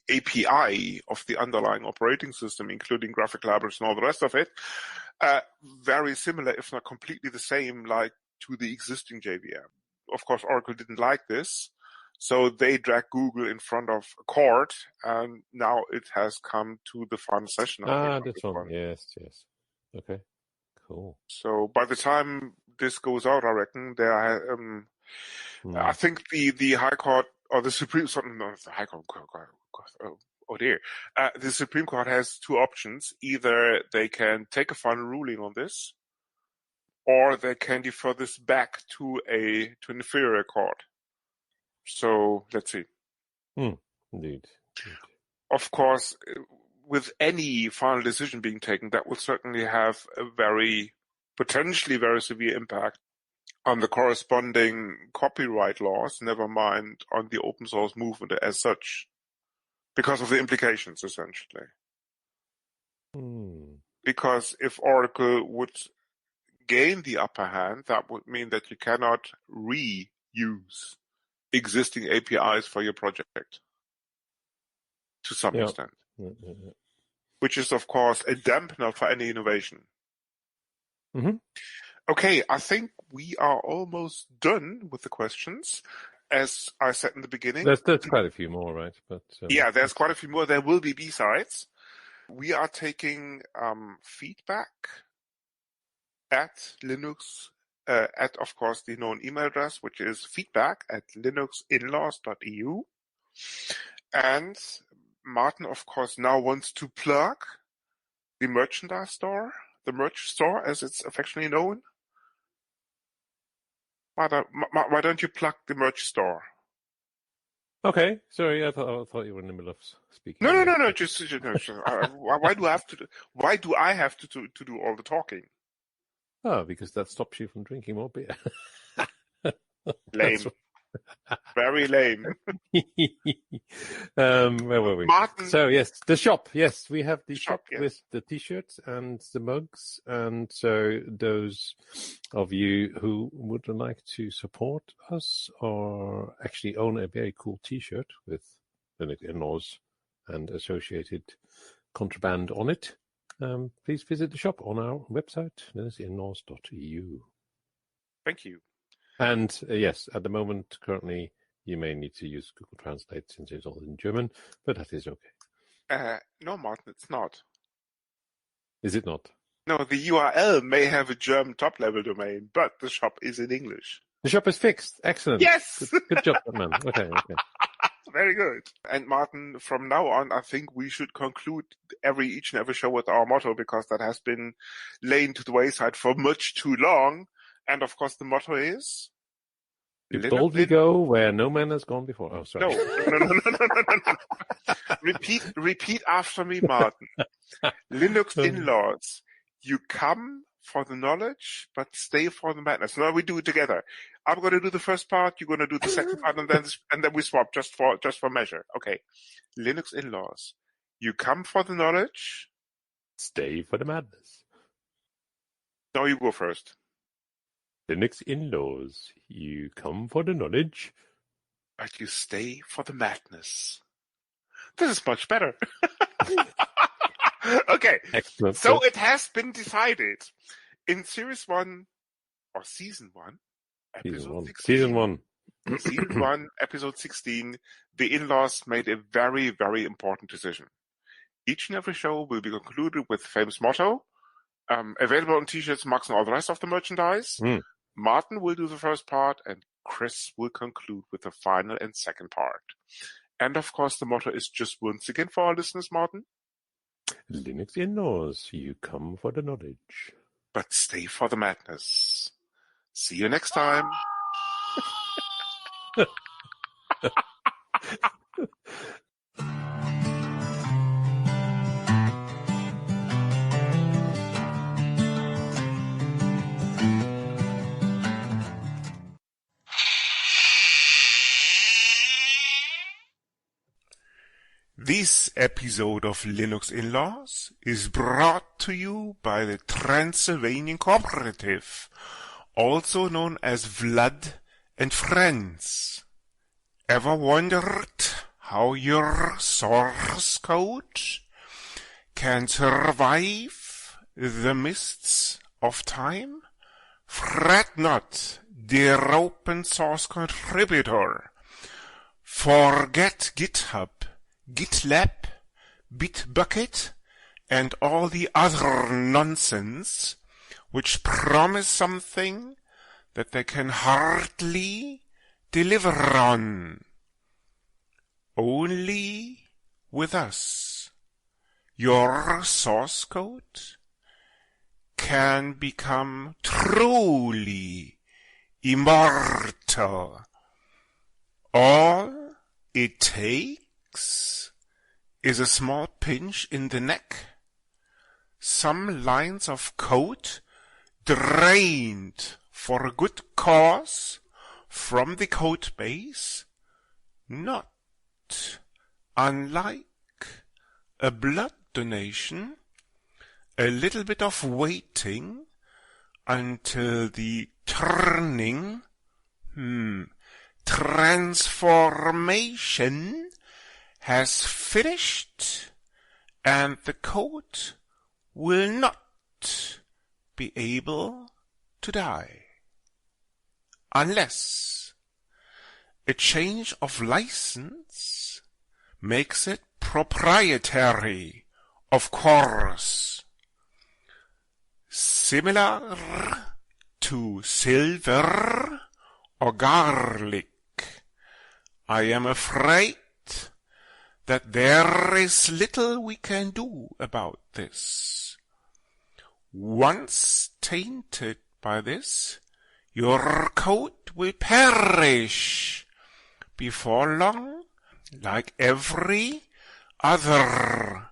API of the underlying operating system, including graphic libraries and all the rest of it, very similar, if not completely the same, like to the existing JVM. Of course, Oracle didn't like this, so they dragged Google in front of a court, and now it has come to the final session. This one. Yes. Okay, cool. So by the time this goes out, I reckon I think the High Court or the Supreme, no, the High Court. Oh dear. The Supreme Court has two options. Either they can take a final ruling on this, or they can defer this back to an inferior court. So let's see. Indeed. Of course, with any final decision being taken, that will certainly have a potentially very severe impact on the corresponding copyright laws, never mind on the open source movement as such, because of the implications, essentially. Because if Oracle would gain the upper hand, that would mean that you cannot reuse existing APIs for your project to some extent. Which is, of course, a dampener for any innovation. Okay, I think we are almost done with the questions. As I said in the beginning, there's quite a few more, right? But yeah, there's quite a few more. There will be B-sides. We are taking feedback at Linux, at, of course, the known email address, which is feedback@linuxinlaws.eu. And Martin, of course, now wants to plug The merchandise store? The merch store, as it's affectionately known? Why don't you plug the merch store? Okay, sorry, I thought you were in the middle of speaking. No. Just why do I have to do all the talking? Oh, because that stops you from drinking more beer. Lame. Very lame. Where were we? Martin. So yes, the shop. Yes, we have the shop yes. with the t-shirts and the mugs. And so those of you who would like to support us or actually own a very cool t-shirt with Linux Inlaws and associated contraband on it, please visit the shop on our website, linuxinlaws.eu. Thank you. And yes, at the moment, currently, you may need to use Google Translate since it's all in German, but that is okay. No, Martin, it's not. Is it not? No, the URL may have a German top-level domain, but the shop is in English. The shop is fixed. Excellent. Yes! Good job, man. Okay. Very good. And Martin, from now on, I think we should conclude each and every show with our motto, because that has been laid to the wayside for much too long. And of course, the motto is... Boldly go where no man has gone before. Oh, sorry. No. Repeat after me, Martin. Linux Inlaws. You come for the knowledge, but stay for the madness. Now we do it together. I'm going to do the first part. You're going to do the second part, and then we swap just for measure. Okay. Linux Inlaws. You come for the knowledge. Stay for the madness. No, you go first. Linux Inlaws. You come for the knowledge, but you stay for the madness. This is much better. Okay. Excellent. So it has been decided in Series 1 or Season 1, Episode 16. Season 1, Episode 16, the Inlaws made a very, very important decision. Each and every show will be concluded with famous motto, available on t-shirts, mugs, and all the rest of the merchandise. Martin will do the first part, and Chris will conclude with the final and second part. And of course, the motto is just once again for our listeners, Martin. Linux Inlaws, you come for the knowledge, but stay for the madness. See you next time. This episode of Linux Inlaws is brought to you by the Transylvanian Cooperative, also known as Vlad and Friends. Ever wondered how your source code can survive the mists of time? Fret not, dear open source contributor. Forget GitHub, GitLab, Bitbucket, and all the other nonsense which promise something that they can hardly deliver on. Only with us, your source code can become truly immortal. All it takes is a small pinch in the neck, some lines of code drained for a good cause from the code base, not unlike a blood donation, a little bit of waiting until the turning, transformation has finished, and the code will not be able to die. Unless a change of license makes it proprietary, of course. Similar to silver or garlic, I am afraid that there is little we can do about this. Once tainted by this, your coat will perish before long, like every other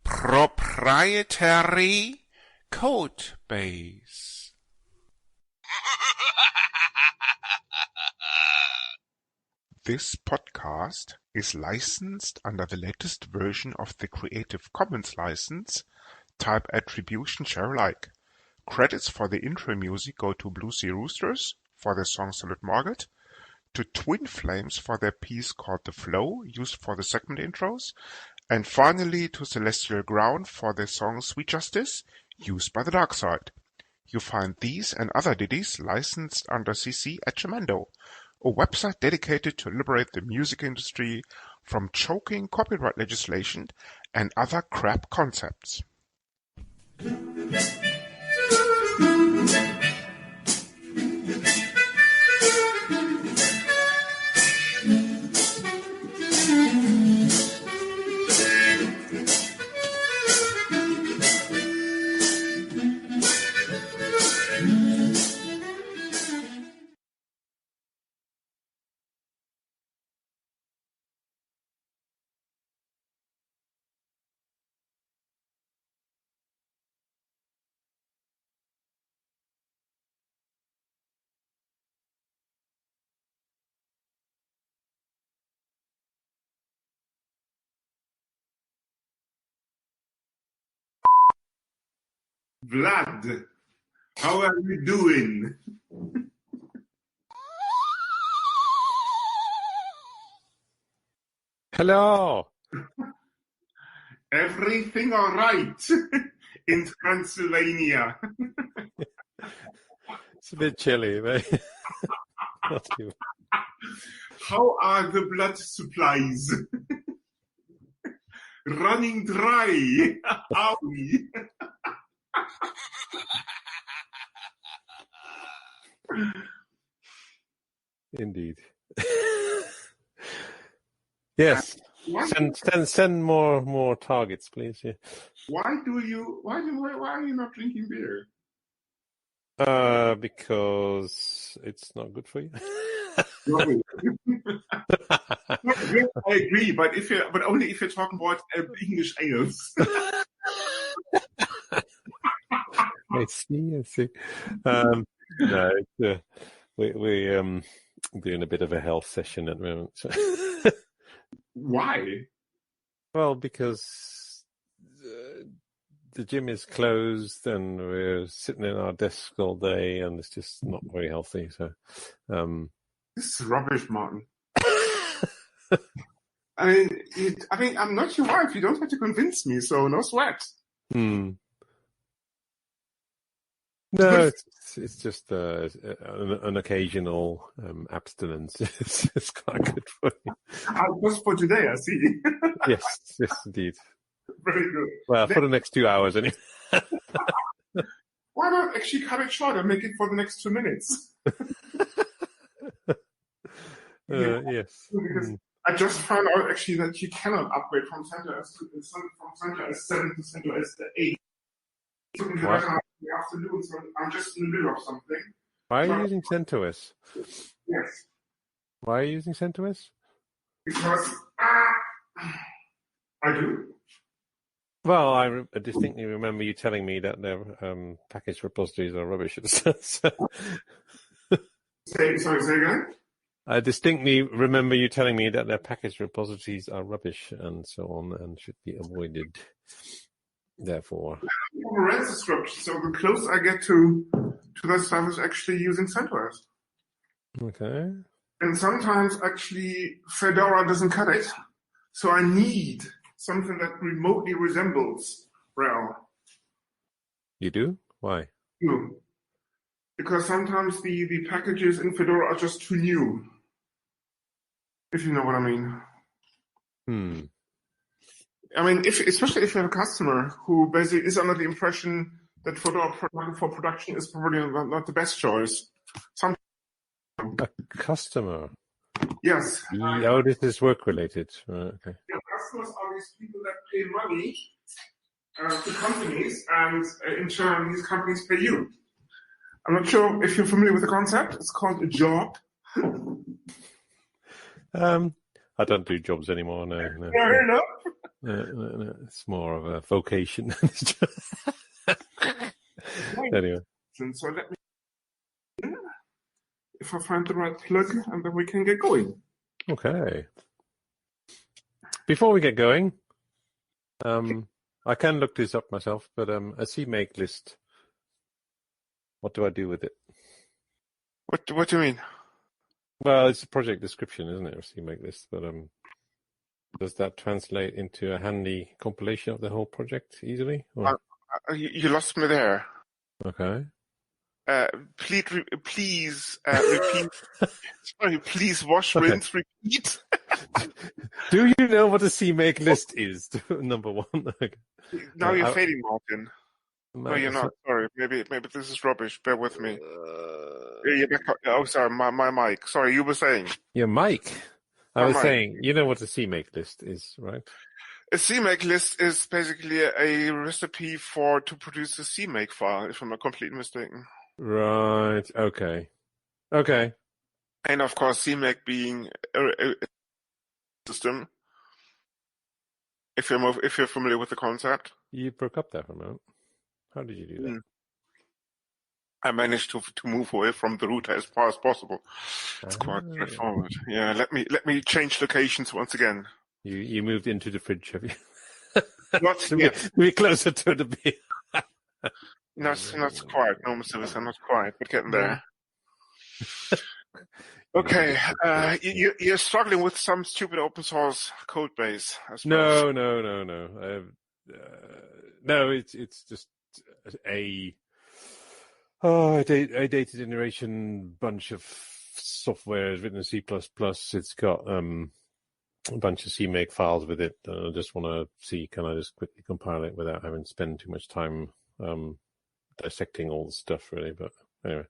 proprietary code base. This podcast is licensed under the latest version of the Creative Commons license, type Attribution Share Alike. Credits for the intro music go to Blue Sea Roosters for their song Solid Market, to Twin Flames for their piece called The Flow, used for the segment intros, and finally to Celestial Ground for their song Sweet Justice, used by the Dark Side. You find these and other ditties licensed under CC at Jamendo, a website dedicated to liberate the music industry from choking copyright legislation and other crap concepts. Vlad, how are you doing? Hello. Everything all right in Transylvania? It's a bit chilly, but not too. How are the blood supplies? Running dry. Owie. Indeed. Yes. Send more targets, please. Yeah. Why are you not drinking beer? Because it's not good for you. Yes, I agree, but only if you're talking about English ales. I see. No, we're doing a bit of a health session at the moment. So. Why? Well, because the gym is closed and we're sitting in our desk all day, and it's just not very healthy. So, this is rubbish, Martin. I mean, I'm not your wife. You don't have to convince me. So no sweat. No, it's just an occasional abstinence. It's quite good for you. Just for today, I see. Yes, indeed. Very good. Well, for the next 2 hours, anyway. Why not actually cut it short and make it for the next 2 minutes? Yes. Because I just found out actually that you cannot upgrade from CentOS 7 to CentOS 8. In the afternoon, so I'm just in the middle of something. Why are you using CentOS? Yes. Why are you using CentOS? Because I do. Well, I distinctly remember you telling me that their package repositories are rubbish. Say again? I distinctly remember you telling me that their package repositories are rubbish and so on and should be avoided. Therefore, a Ren's description. So the closest I get to that stuff is actually using CentOS. Okay. And sometimes actually Fedora doesn't cut it, so I need something that remotely resembles RHEL. You do? Why? No. Because sometimes the packages in Fedora are just too new. If you know what I mean. I mean, especially if you have a customer who basically is under the impression that Fedora for production is probably not the best choice. A customer? Yes. This is work-related. Okay. Yeah, customers are these people that pay money to companies, and in turn, these companies pay you. I'm not sure if you're familiar with the concept. It's called a job. I don't do jobs anymore. No. Fair enough. No. It's more of a vocation. Anyway. So let me, if I find the right plug, and then we can get going. Okay. Before we get going, I can look this up myself, but a CMake list. What do I do with it? What do you mean? Well, it's a project description, isn't it? A CMake list, but does that translate into a handy compilation of the whole project easily? Or? You lost me there. Okay. Please repeat. Sorry, please wash, rinse, repeat. Do you know what a CMake list is? Number one. Okay. Now you're fading, Martin. No, you're not. Sorry, maybe this is rubbish. Bear with me. You're back. Oh, sorry, my mic. Sorry, you were saying. Your mic. I was saying, you know what a CMake list is, right? A CMake list is basically a recipe to produce a CMake file, if I'm not completely mistaken. Right. Okay. And of course, CMake being a system. If you're familiar with the concept. You broke up there for a moment. How did you do that? I managed to move away from the router as far as possible. It's quite straightforward. Yeah, let me change locations once again. You moved into the fridge, have you? Not yet. We're closer to the beer. Not quite. No, Mr. Visser, not quite, but getting there. Okay, you're struggling with some stupid open source code base, I suppose. No. No, it's just a data generation bunch of software written in C++. It's got a bunch of CMake files with it. I just want to see, can I just quickly compile it without having to spend too much time dissecting all the stuff, really. But anyway,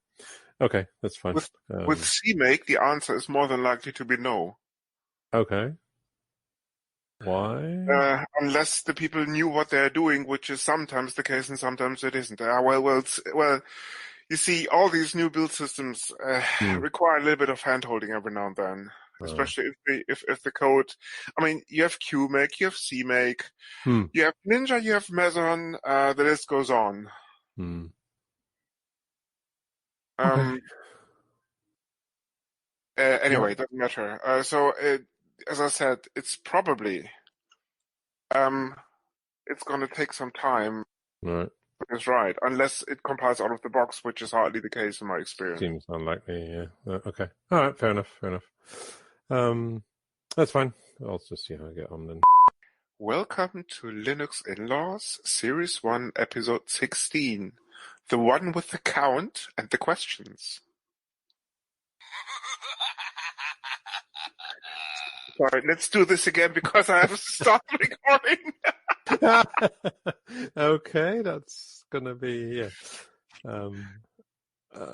okay, that's fine. With CMake, the answer is more than likely to be no. Okay. Why? Unless the people knew what they're doing, which is sometimes the case and sometimes it isn't. Well, you see, all these new build systems require a little bit of handholding every now and then, especially if the code. I mean, you have QMake, you have CMake, you have Ninja, you have Meson. The list goes on. Anyway, it doesn't matter. As I said, it's probably it's going to take some time. Right. That's right, unless it compiles out of the box, which is hardly the case in my experience. Seems unlikely, yeah. Okay. All right, fair enough. That's fine. I'll just see how I get on then. Welcome to Linux Inlaws, Series 1, Episode 16. The one with the count and the questions. Sorry, let's do this again because I have to stop recording. Okay, that's gonna be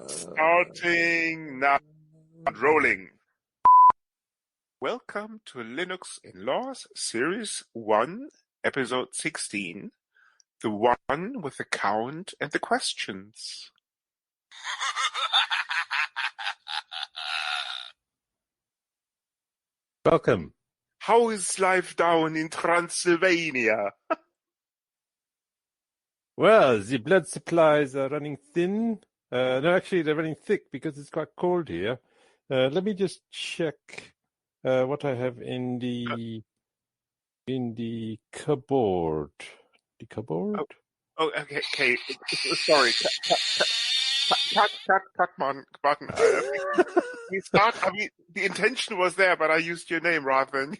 starting now. Rolling. Welcome to Linux Inlaws Series 1, Episode 16. The one with the count and the questions. Welcome. How is life down in Transylvania? Well, the blood supplies are running thin. No, actually, they're running thick because it's quite cold here. Let me just check what I have in the cupboard. The cupboard? Oh, okay. Sorry. Cut, button. We start. I mean, the intention was there, but I used your name rather than.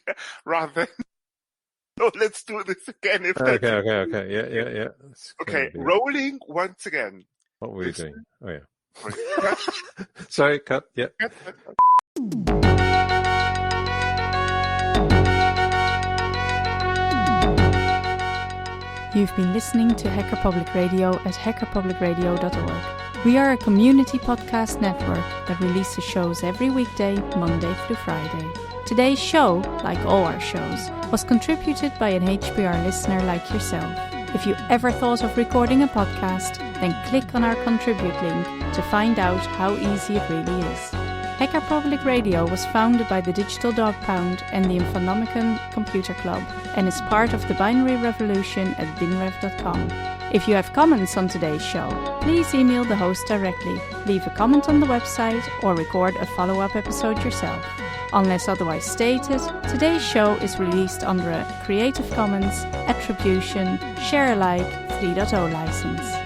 No, let's do this again. Okay. Yeah. Okay, rolling once again. What were you doing? Oh yeah. Sorry, cut. Yeah. Cut. You've been listening to Hacker Public Radio at hackerpublicradio.org. We are a community podcast network that releases shows every weekday, Monday through Friday. Today's show, like all our shows, was contributed by an HPR listener like yourself. If you ever thought of recording a podcast, then click on our contribute link to find out how easy it really is. Hacker Public Radio was founded by the Digital Dog Pound and the Infonomicon Computer Club and is part of the binary revolution at binrev.com. If you have comments on today's show, please email the host directly, leave a comment on the website, or record a follow-up episode yourself. Unless otherwise stated, today's show is released under a Creative Commons Attribution Share Alike 3.0 license.